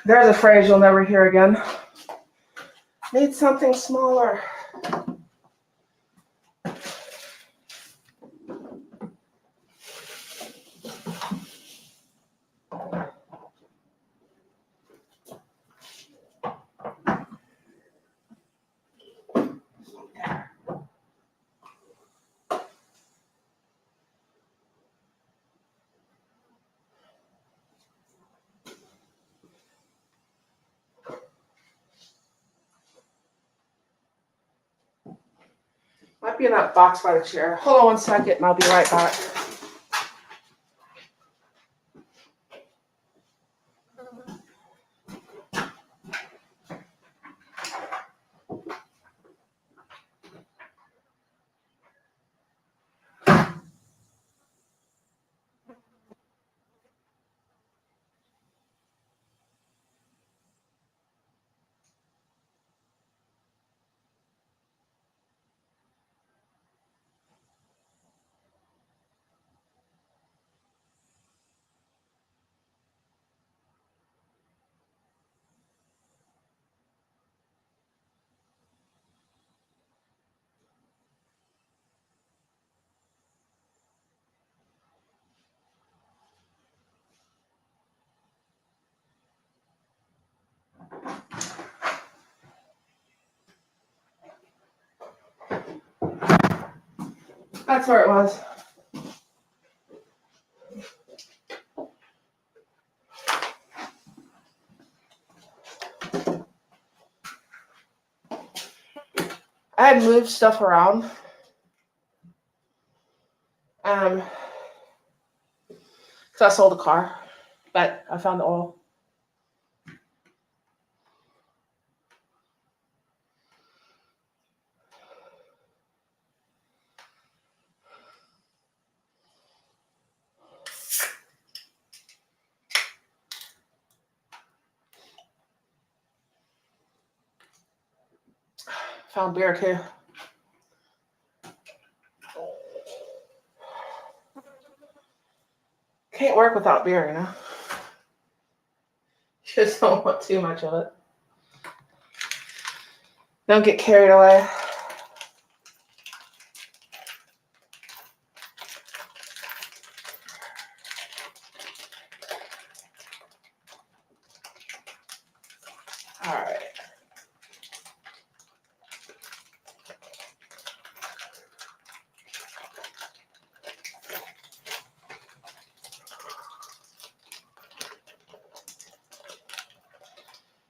Speaker 1: There's a phrase you'll never hear again. Need something smaller. Might be in that box by the chair. Hold on 1 second and I'll be right back. That's where it was. I had moved stuff around. Because I sold a car, but I found the oil. Found beer too. Can't work without beer, you know? Just don't want too much of it. Don't get carried away. All right.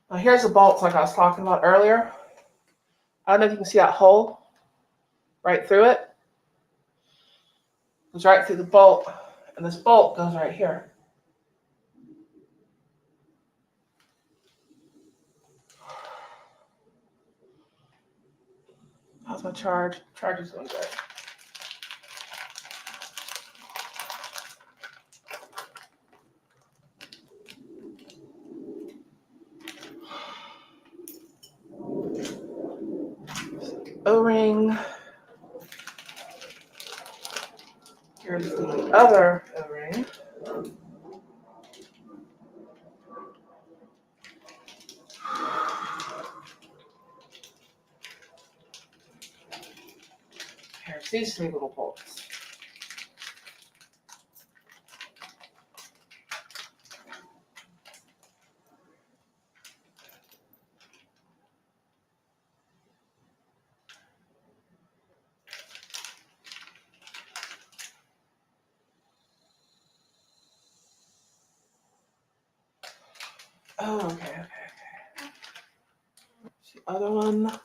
Speaker 1: Now here's the bolts like I was talking about earlier. I don't know if you can see that hole right through it. It goes right through the bolt, and this bolt goes right here. How's my charge? Charge is doing good. O-ring. Here's the other O-ring. Here's these three little bolts. Oh, okay. The other one.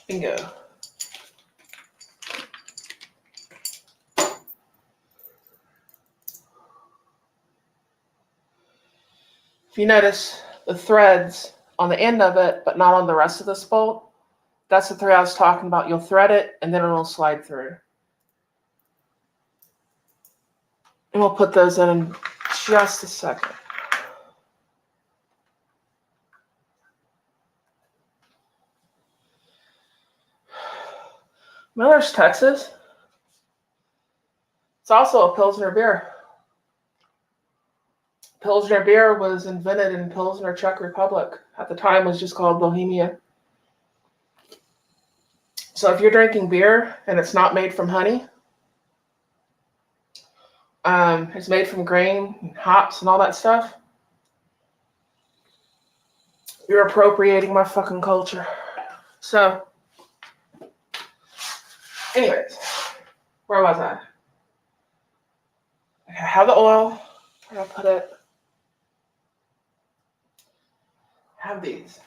Speaker 1: Bingo. If you notice the threads on the end of it, but not on the rest of this bolt, that's the thread I was talking about. You'll thread it, and then it'll slide through. And we'll put those in just a second. Miller's Texas. It's also a Pilsner beer. Pilsner beer was invented in Pilsner, Czech Republic. At the time, it was just called Bohemia. So if you're drinking beer and it's not made from honey, it's made from grain, and hops, and all that stuff, you're appropriating my fucking culture. So, anyways, where was I? I have the oil. Where did I put it? I have these.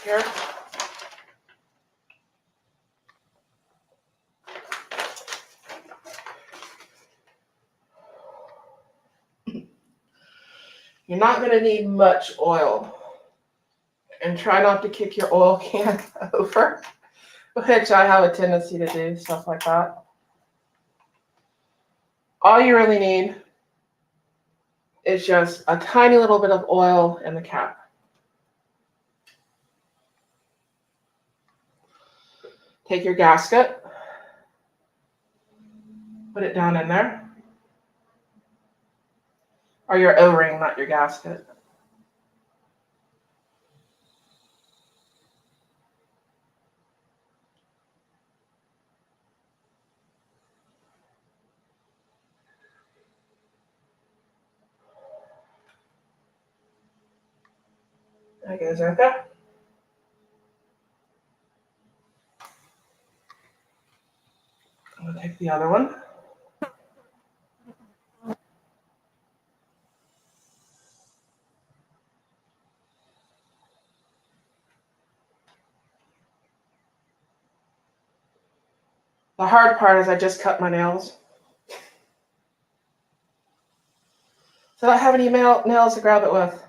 Speaker 1: Here. You're not going to need much oil. And try not to kick your oil can over, which I have a tendency to do, stuff like that. All you really need is just a tiny little bit of oil in the cap. Take your gasket, put it down in there. Or your O-ring, not your gasket. There goes Erica. I'm going to take the other one. The hard part is I just cut my nails. So I don't have any nails to grab it with.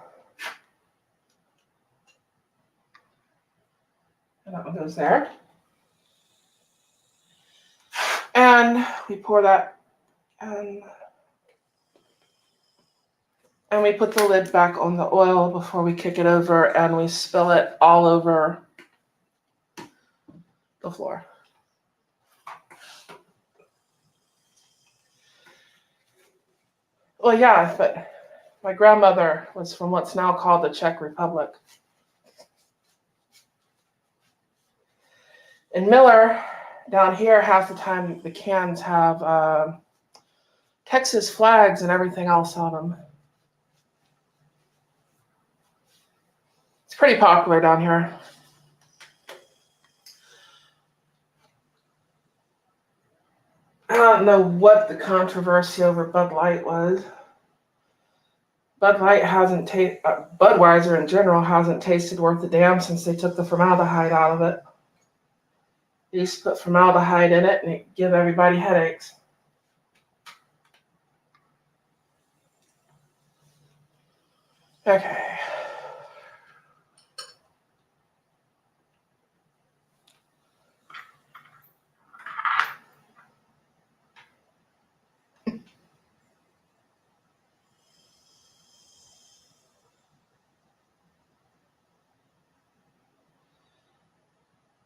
Speaker 1: And that one goes there. And we pour that and we put the lid back on the oil before we kick it over, and we spill it all over the floor. Well, yeah, but my grandmother was from what's now called the Czech Republic. In Miller, down here, half the time the cans have Texas flags and everything else on them. It's pretty popular down here. I don't know what the controversy over Bud Light was. Budweiser in general hasn't tasted worth a damn since they took the formaldehyde out of it. They used to put formaldehyde in it and it give everybody headaches. Okay.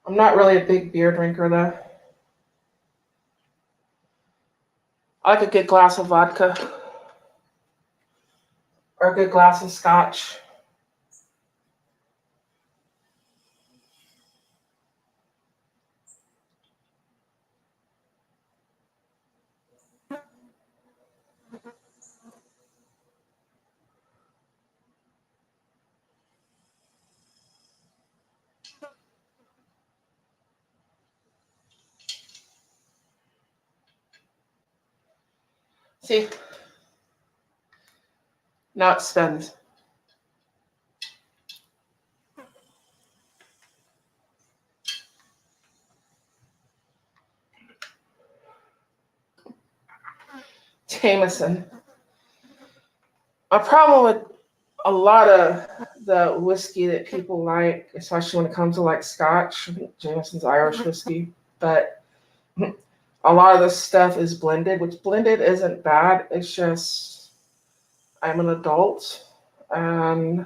Speaker 1: I'm not really a big beer drinker though. I like a good glass of vodka or a good glass of scotch. See, now it spins. Jameson. My problem with a lot of the whiskey that people like, especially when it comes to like scotch, I think Jameson's Irish whiskey, but a lot of this stuff is blended, which blended isn't bad. It's just I'm an adult, and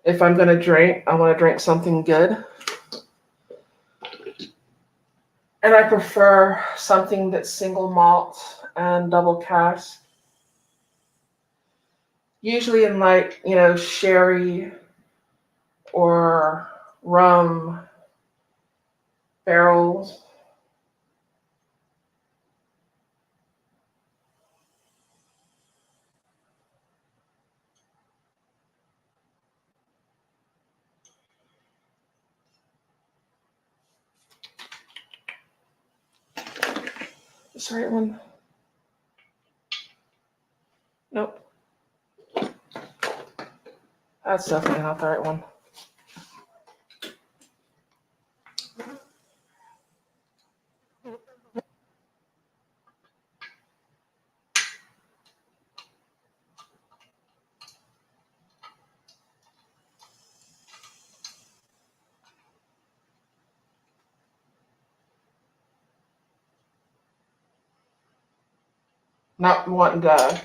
Speaker 1: if I'm going to drink, I want to drink something good. And I prefer something that's single malt and double cask. Usually in like, sherry or rum barrels. Is the right one? Nope. That's definitely not the right one. Not wanting to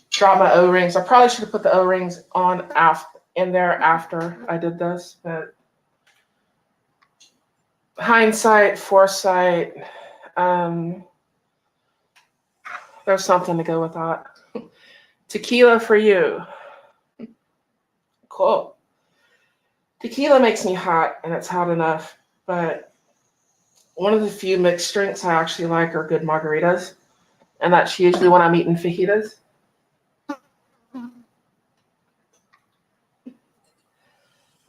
Speaker 1: drop my O-rings. I probably should have put the O-rings in there after I did this, but hindsight, foresight, there's something to go with that. Tequila for you. Cool. Tequila makes me hot, and it's hot enough, but one of the few mixed drinks I actually like are good margaritas, and that's usually when I'm eating fajitas.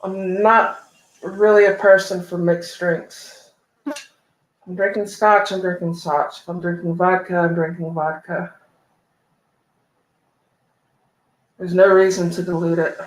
Speaker 1: I'm not really a person for mixed drinks. If I'm drinking scotch, I'm drinking scotch. If I'm drinking vodka, I'm drinking vodka. There's no reason to dilute it.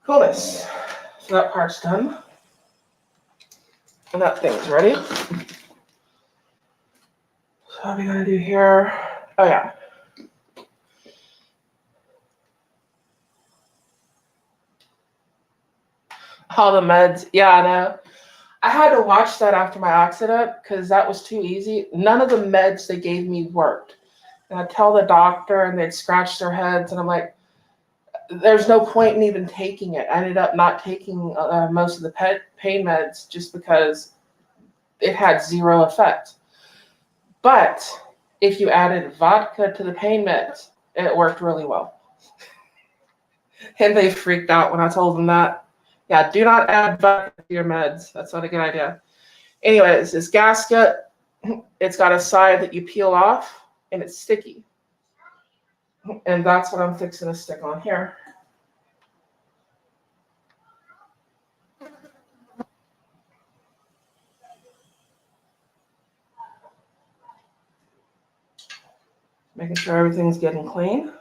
Speaker 1: Coolness. So that part's done. And that thing's ready. So what are we gonna do here? Oh yeah. All the meds. Yeah, I know. I had to watch that after my accident because that was too easy. None of the meds they gave me worked. And I tell the doctor and they'd scratch their heads and I'm like, there's no point in even taking it. I ended up not taking most of the pain meds just because it had zero effect. But if you added vodka to the pain meds, it worked really well. And they freaked out when I told them that. Yeah, do not add vodka to your meds. That's not a good idea. Anyways, this gasket, it's got a side that you peel off and it's sticky. And that's what I'm fixing to stick on here. Making sure everything's getting clean.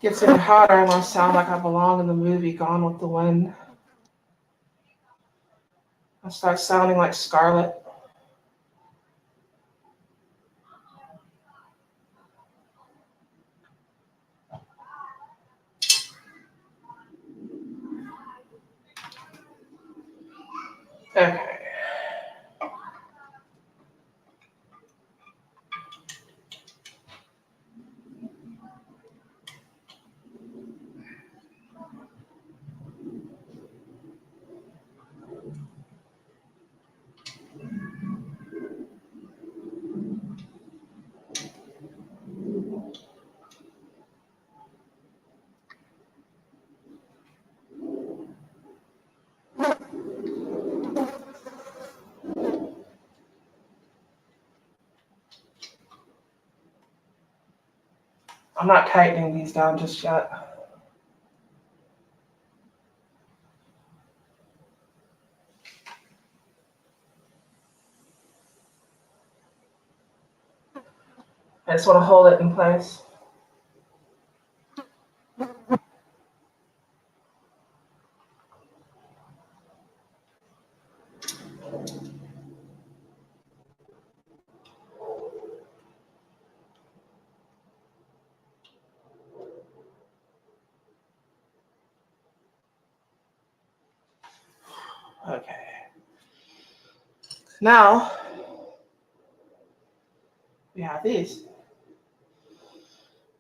Speaker 1: Gets any hotter, I'm gonna sound like I belong in the movie Gone with the Wind. I start sounding like Scarlett. Okay. I'm not tightening these down just yet. I just want to hold it in place. Okay. Now, we have these.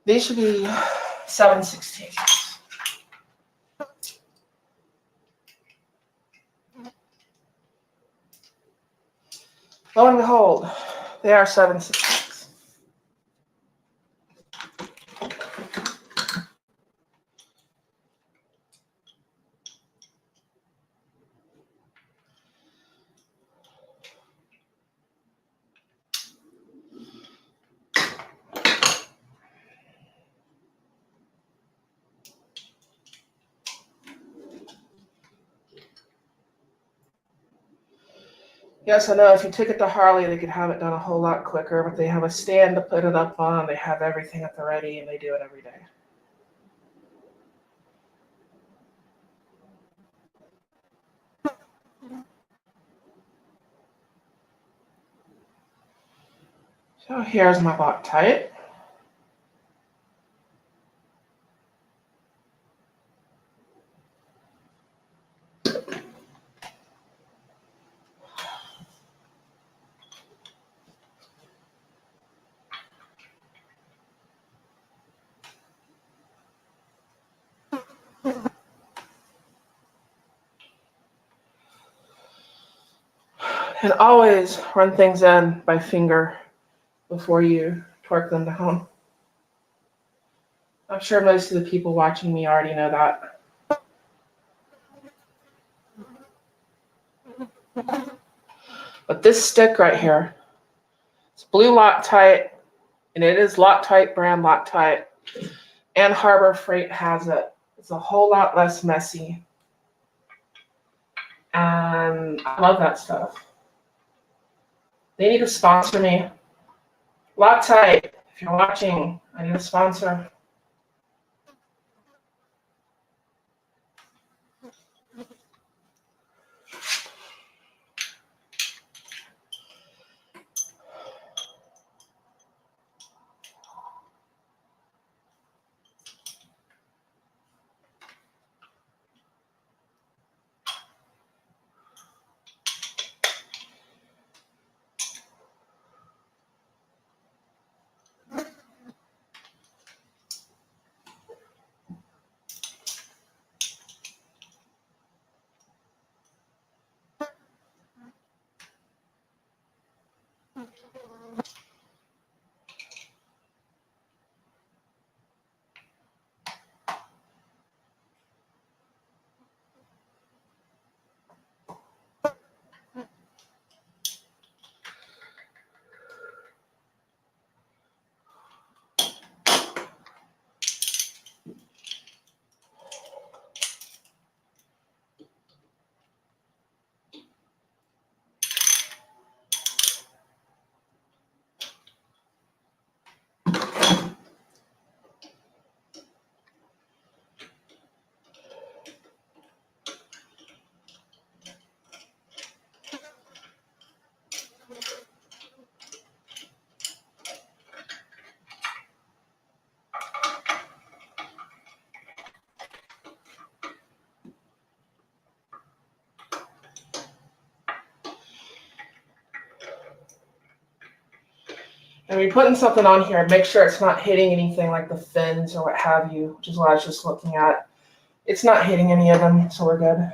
Speaker 1: These should be 7/16. Lo and behold, they are 7/16. Yes, I know if you took it to Harley, they could have it done a whole lot quicker, but they have a stand to put it up on. They have everything at the ready, and they do it every day. So here's my Loctite. And always run things in by finger before you torque them down. I'm sure most of the people watching me already know that. But this stick right here, it's blue Loctite, and it is Loctite brand Loctite, and Harbor Freight has it. It's a whole lot less messy, and I love that stuff. They need to sponsor me. Loctite, if you're watching, I need a sponsor. And when you're putting something on here, make sure it's not hitting anything like the fins or what have you, which is what I was just looking at. It's not hitting any of them, so we're good.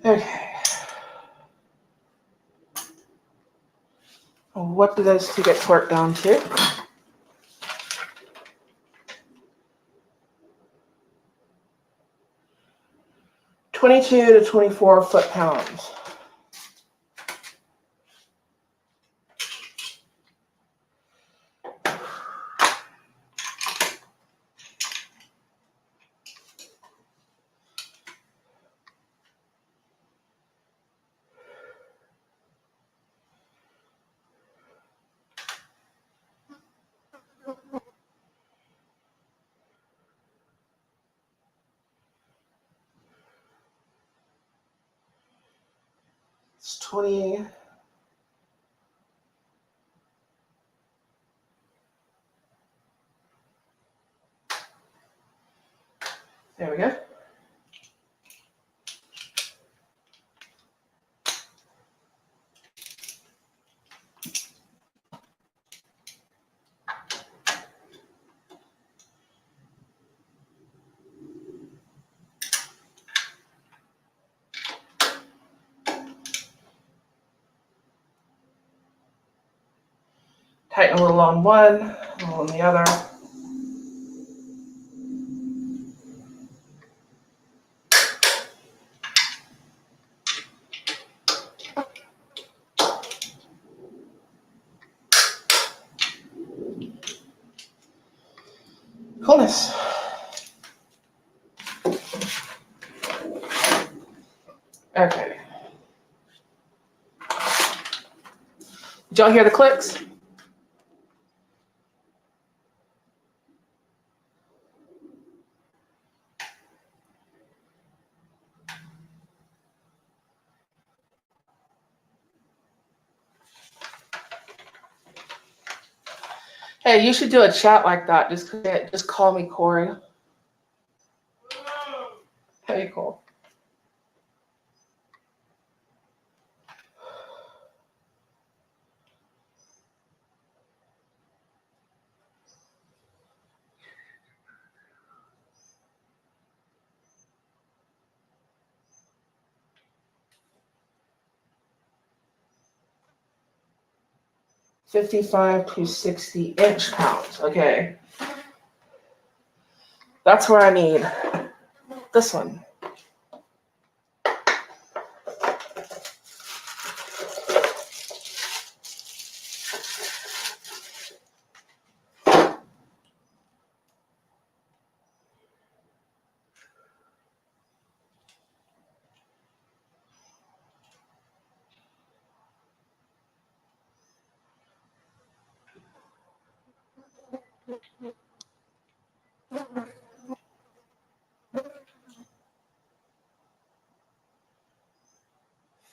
Speaker 1: Okay. What do those two get torqued down to? 22 to 24 foot-pounds. It's 20. There we go. Tighten a little on one, a little on the other. Coolness. Okay. Did y'all hear the clicks? Hey, you should do a chat like that. Just call me Corey. Hey, cool. $55 to $60 pounds. Okay. That's where I need this one.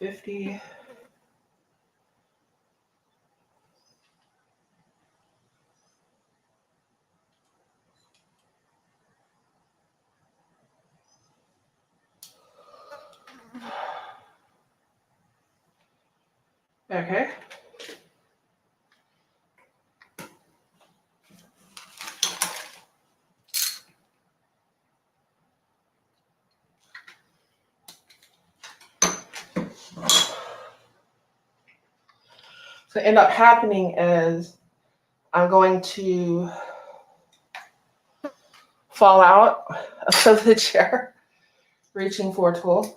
Speaker 1: $50. Okay. So end up happening is I'm going to fall out of the chair, reaching for a tool.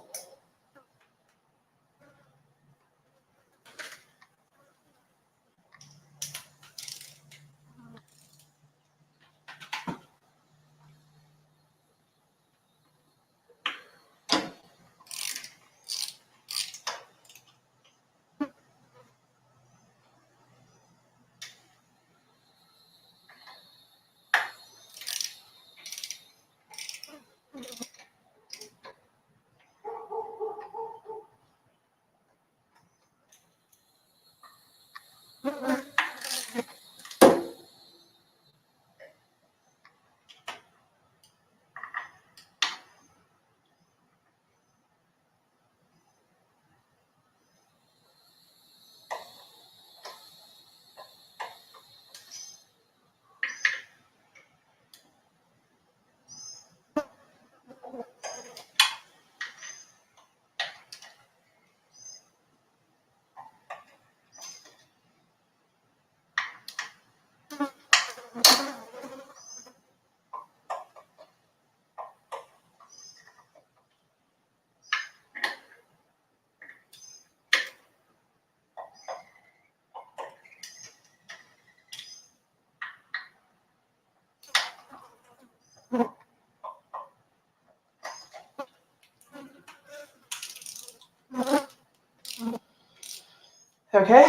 Speaker 1: Okay.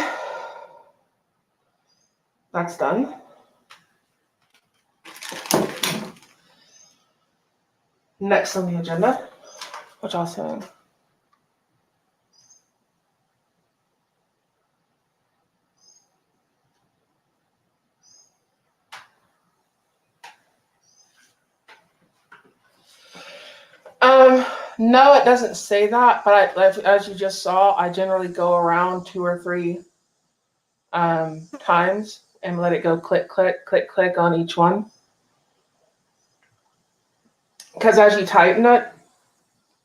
Speaker 1: That's done. Next on the agenda, which also no, it doesn't say that, but as you just saw, I generally go around 2 or 3 times and let it go click, click, click, click on each one. Because as you tighten it,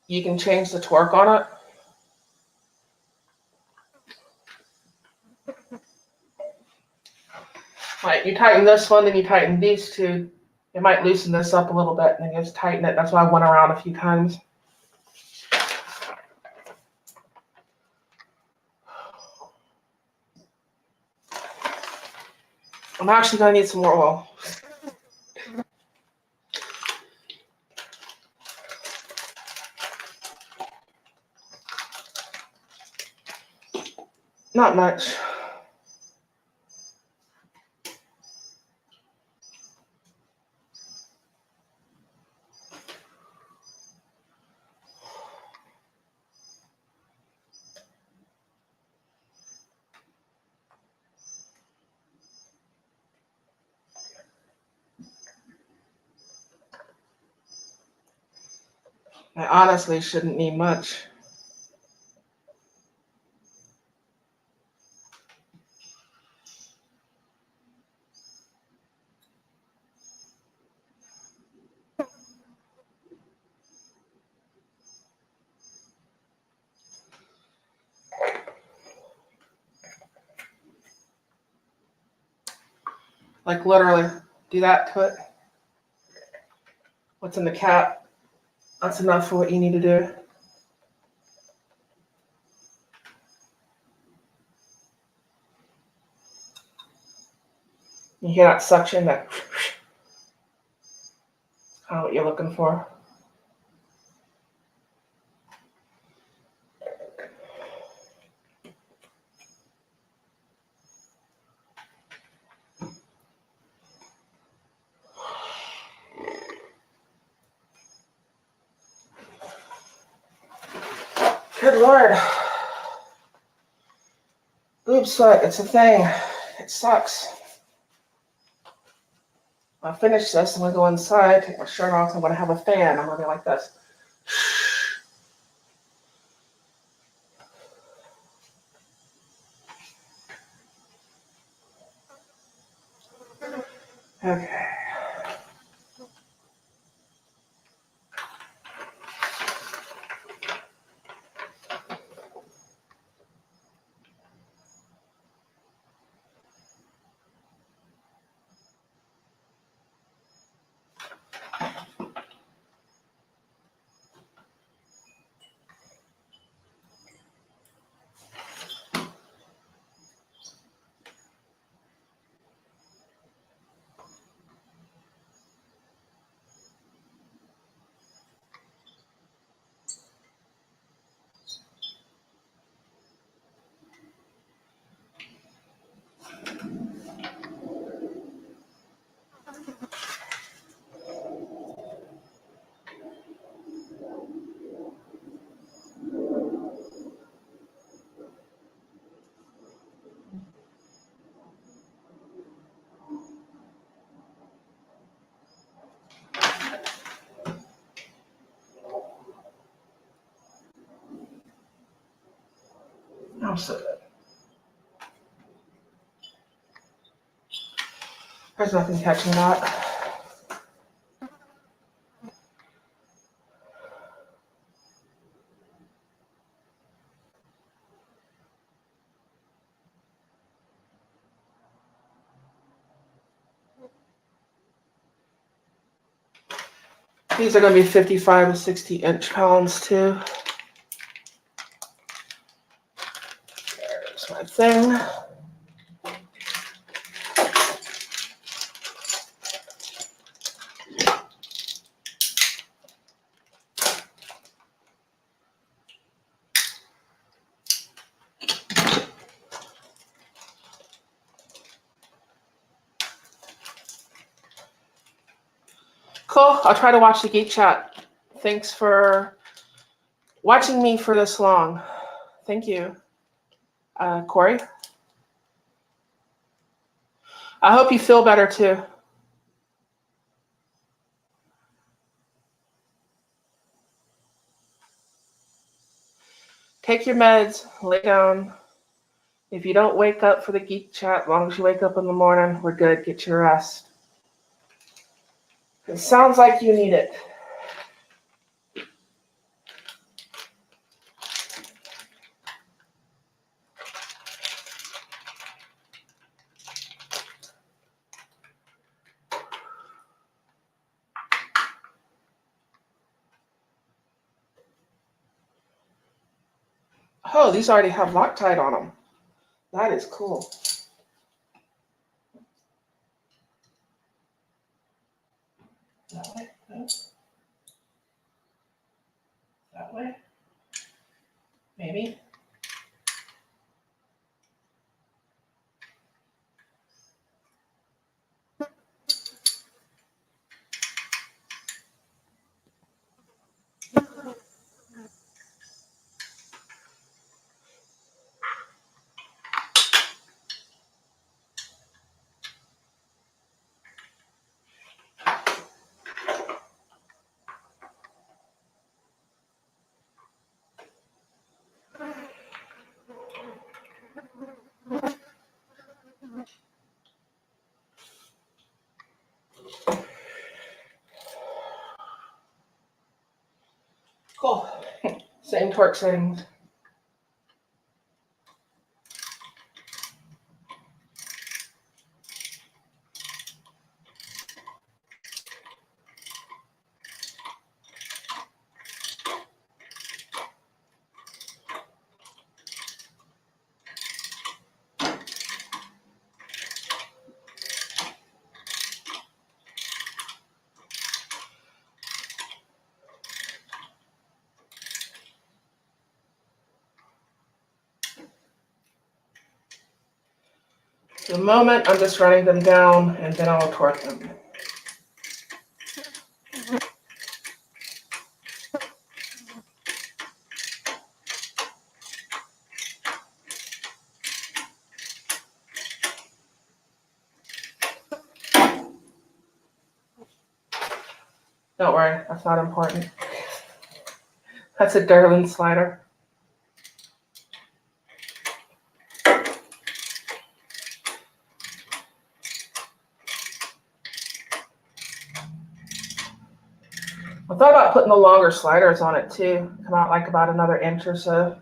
Speaker 1: you can change the torque on it. Like you tighten this one, then you tighten these two. It might loosen this up a little bit, and then you just tighten it. That's why I went around a few times. I'm actually gonna need some more oil. Not much. I honestly shouldn't need much. Like literally, do that to it. What's in the cap? That's enough for what you need to do. You hear that suction? That's kind of what you're looking for. Good Lord. Boob sweat, it's a thing. It sucks. When I finish this, I'm going to go inside, take my shirt off, I'm going to have a fan. I'm going to be like this. Okay. I'm so good. There's nothing catching that. These are going to be 55 to 60 inch pounds too. There's my thing. Cool. I'll try to watch the Geek Chat. Thanks for watching me for this long. Thank you. Corey? I hope you feel better too. Take your meds, lay down. If you don't wake up for the Geek Chat, as long as you wake up in the morning, we're good. Get your rest. It sounds like you need it. Oh, these already have Loctite on them. That is cool. That way? No? That way? Maybe? Cool. Same torque settings. For the moment, I'm just running them down and then I'll torque them. Don't worry, that's not important. That's a Derlin slider. I thought about putting the longer sliders on it too. Come out like about another inch or so.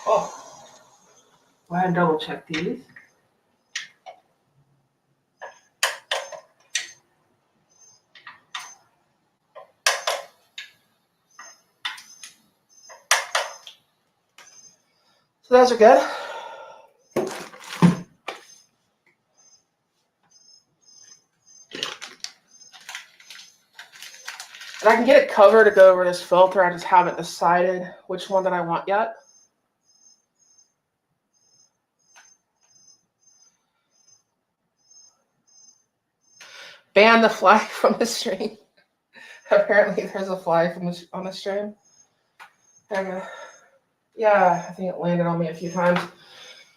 Speaker 1: Oh, go ahead and double check these. So those are good. And I can get a cover to go over this filter. I just haven't decided which one that I want yet. Ban the fly from the stream. Apparently there's a fly on the stream. And, yeah, I think it landed on me a few times.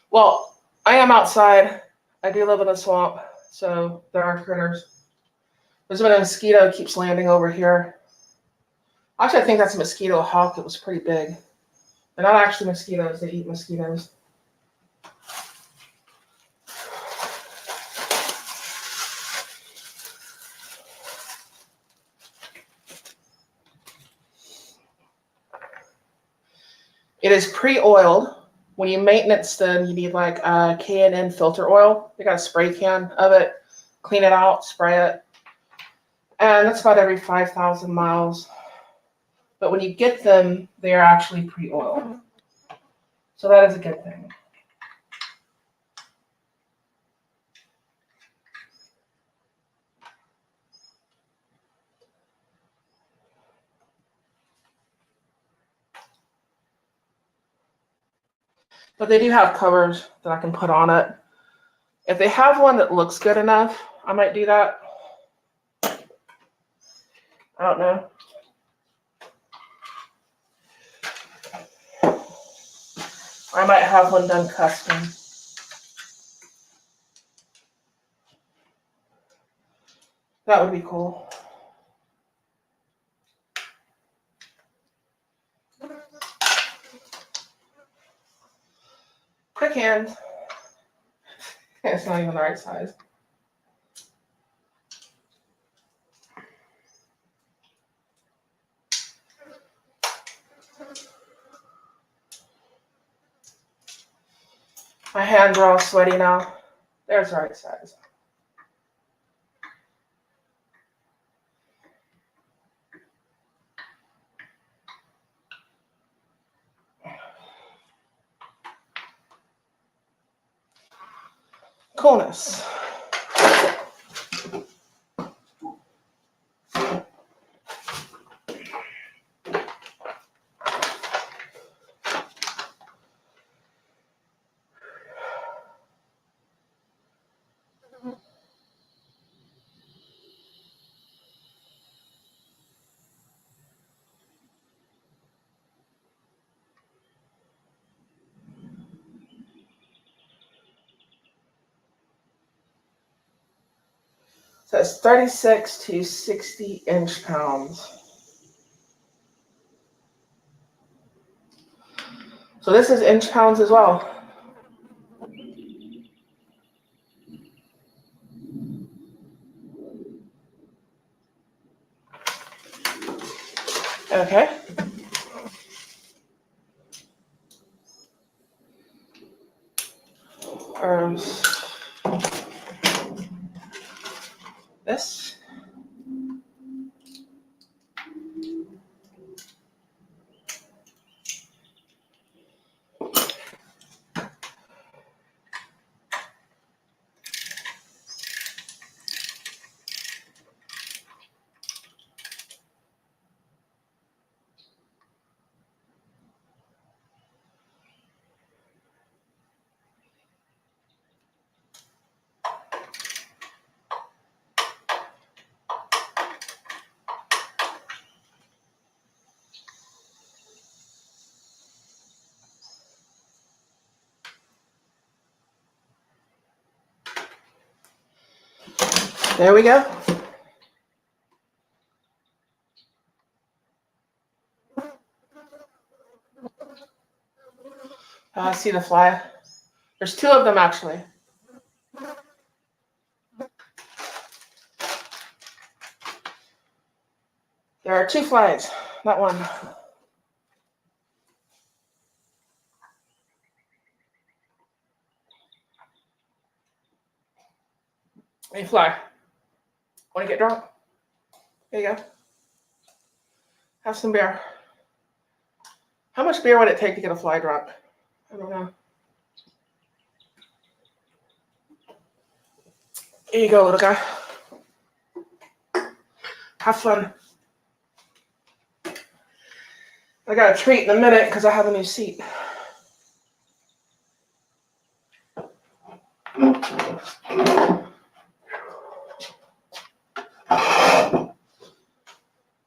Speaker 1: Well, I am outside. I do live in a swamp, so there are critters. There's been a mosquito keeps landing over here. Actually, I think that's a mosquito hawk. It was pretty big. They're not actually mosquitoes. They eat mosquitoes. It is pre-oiled. When you maintenance them, you need like a K&N filter oil. They got a spray can of it. Clean it out, spray it. And that's about every 5,000 miles. But when you get them, they are actually pre-oiled. So that is a good thing. But they do have covers that I can put on it. If they have one that looks good enough, I might do that. I don't know. I might have one done custom. That would be cool. hand. It's not even the right size. My hands are all sweaty now. There's the right size. Coolness. So it's 36 to 60 inch pounds. So this is inch pounds as well. Okay. This. There we go. I see the fly. There's two of them actually. There are two flies, not one. Hey, fly. Want to get drunk? There you go. Have some beer. How much beer would it take to get a fly drunk? I don't know. Here you go, little guy. Have fun. I got a treat in a minute because I have a new seat.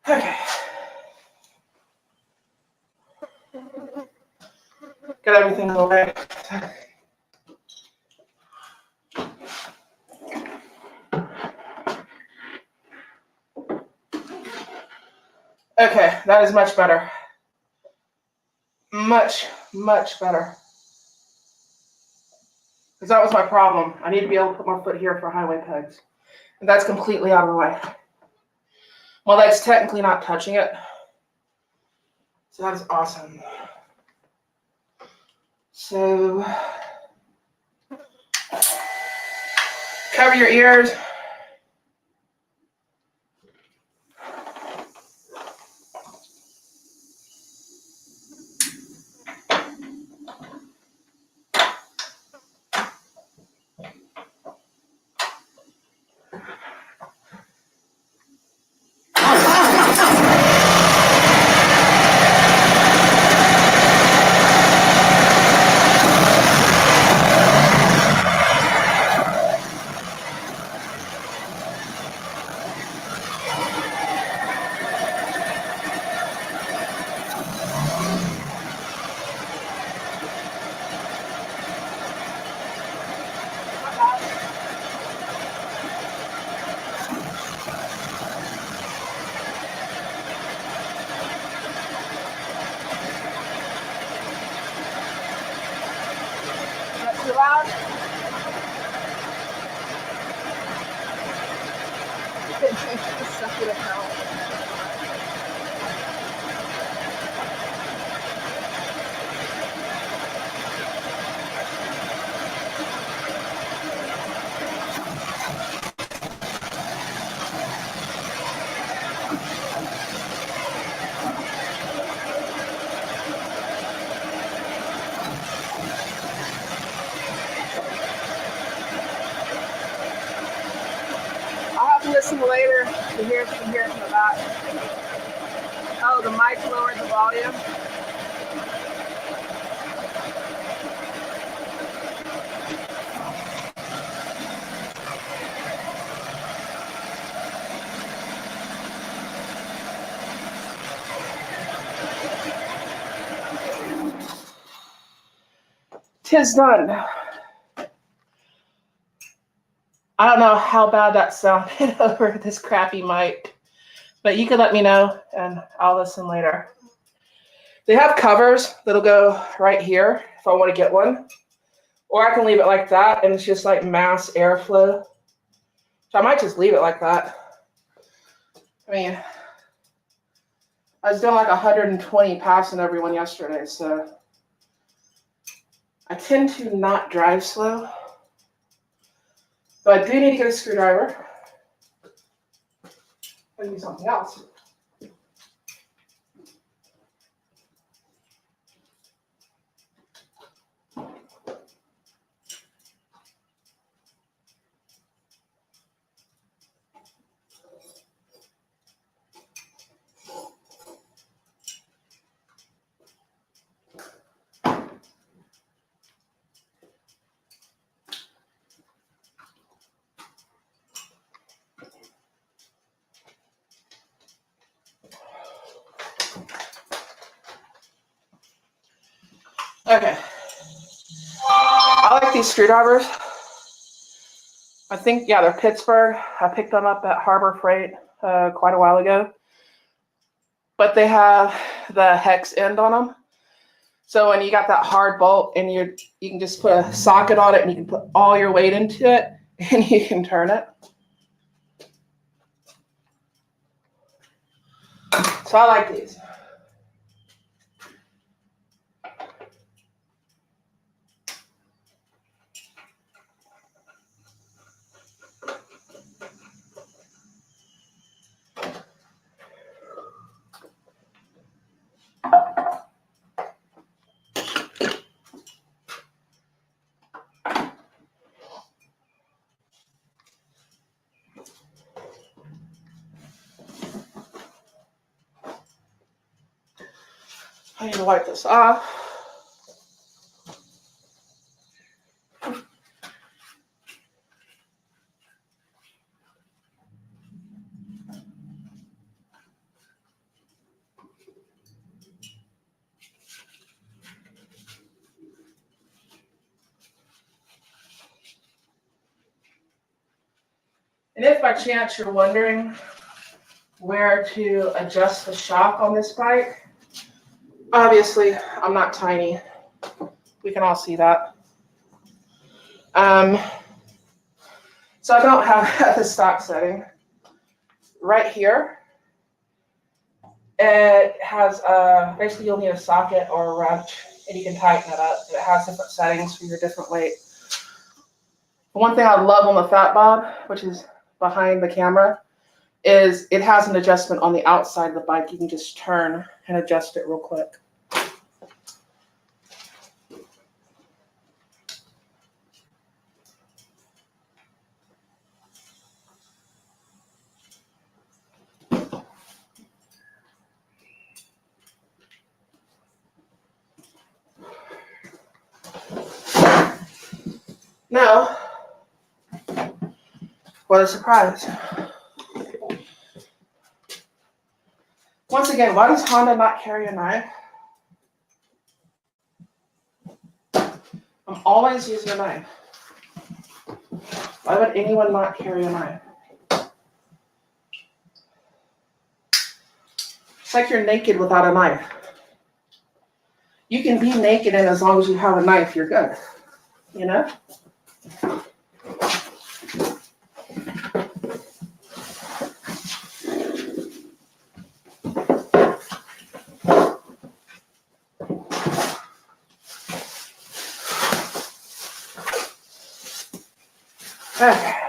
Speaker 1: Okay. Got everything away. Okay, that is much better. Much, much better. Because that was my problem. I need to be able to put my foot here for highway pegs. And that's completely out of the way. Well, that's technically not touching it. So that is awesome. So, cover your ears. consecutive count. I'll have to listen later to hear from the back. Oh, the mic lowered the volume. Tis done. I don't know how bad that sounded over this crappy mic, but you can let me know and I'll listen later. They have covers that'll go right here if I want to get one, or I can leave it like that and it's just like mass airflow. So I might just leave it like that. I mean, I was doing like 120 passing everyone yesterday, so I tend to not drive slow. But I do need to get a screwdriver. I need something else. Okay. I like these screwdrivers. I think, yeah, they're Pittsburgh. I picked them up at Harbor Freight quite a while ago. But they have the hex end on them. So when you got that hard bolt and you can just put a socket on it and you can put all your weight into it and you can turn it. So I like these. I need to wipe this off. And if by chance you're wondering where to adjust the shock on this bike, obviously I'm not tiny. We can all see that. So I don't have the stock setting. Right here, it has basically you'll need a socket or a wrench and you can tighten it up. It has different settings for your different weight. One thing I love on the Fat Bob, which is behind the camera, is it has an adjustment on the outside of the bike. You can just turn and adjust it real quick. Now, what a surprise. Once again, why does Honda not carry a knife? I'm always using a knife. Why would anyone not carry a knife? It's like you're naked without a knife. You can be naked and as long as you have a knife, you're good. You know? Okay.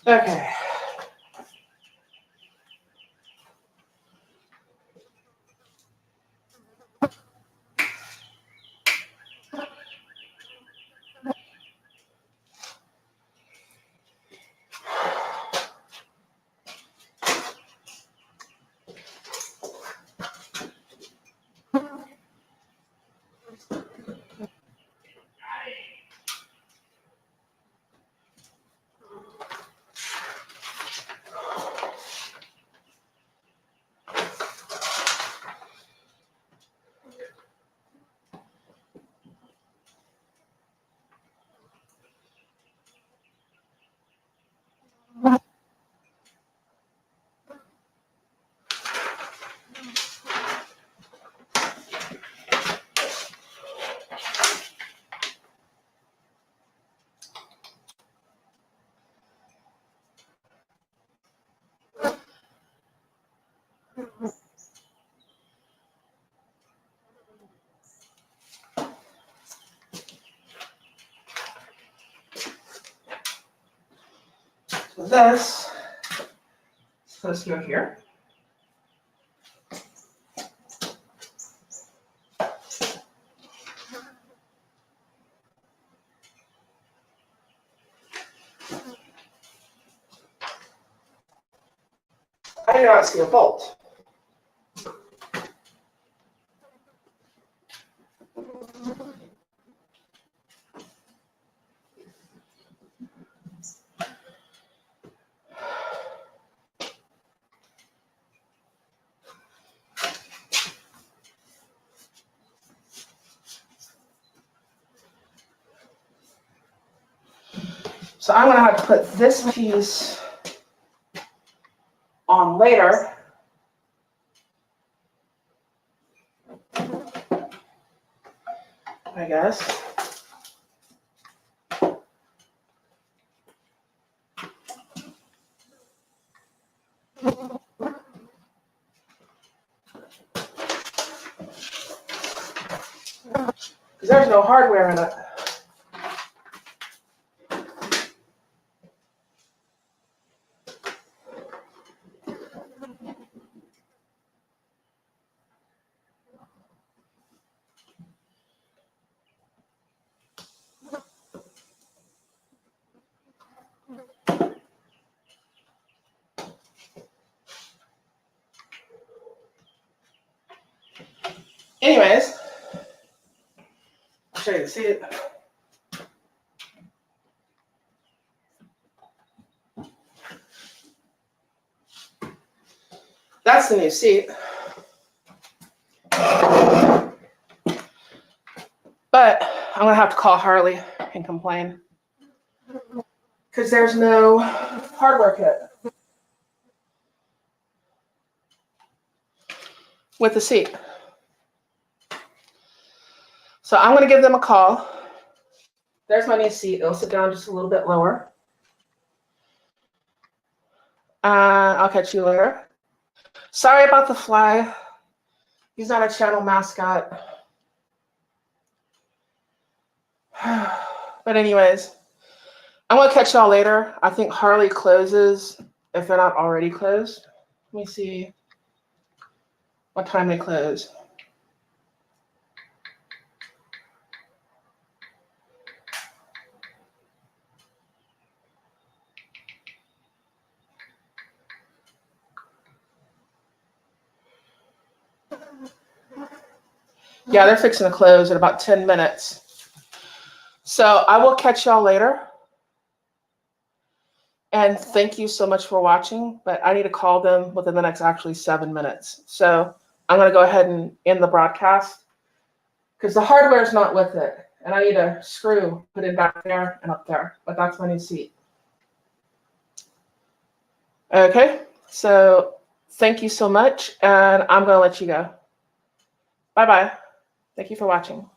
Speaker 1: Okay. So this is supposed to go here. I do not see a bolt. So I'm going to have to put this piece on later. I guess. Because there's no hardware in it. Anyways, I'll show you the seat. That's the new seat. But I'm going to have to call Harley and complain. Because there's no hardware kit with the seat. So I'm going to give them a call. There's my new seat. It'll sit down just a little bit lower. I'll catch you later. Sorry about the fly. He's not a channel mascot. But anyways, I'm going to catch y'all later. I think Harley closes if they're not already closed. Let me see what time they close. Yeah, they're fixing to close in about 10 minutes. So I will catch y'all later. And thank you so much for watching, but I need to call them within the next actually 7 minutes. So I'm going to go ahead and end the broadcast because the hardware is not with it. And I need a screw put in back there and up there, but that's my new seat. Okay, so thank you so much, and I'm going to let you go. Bye-bye. Thank you for watching.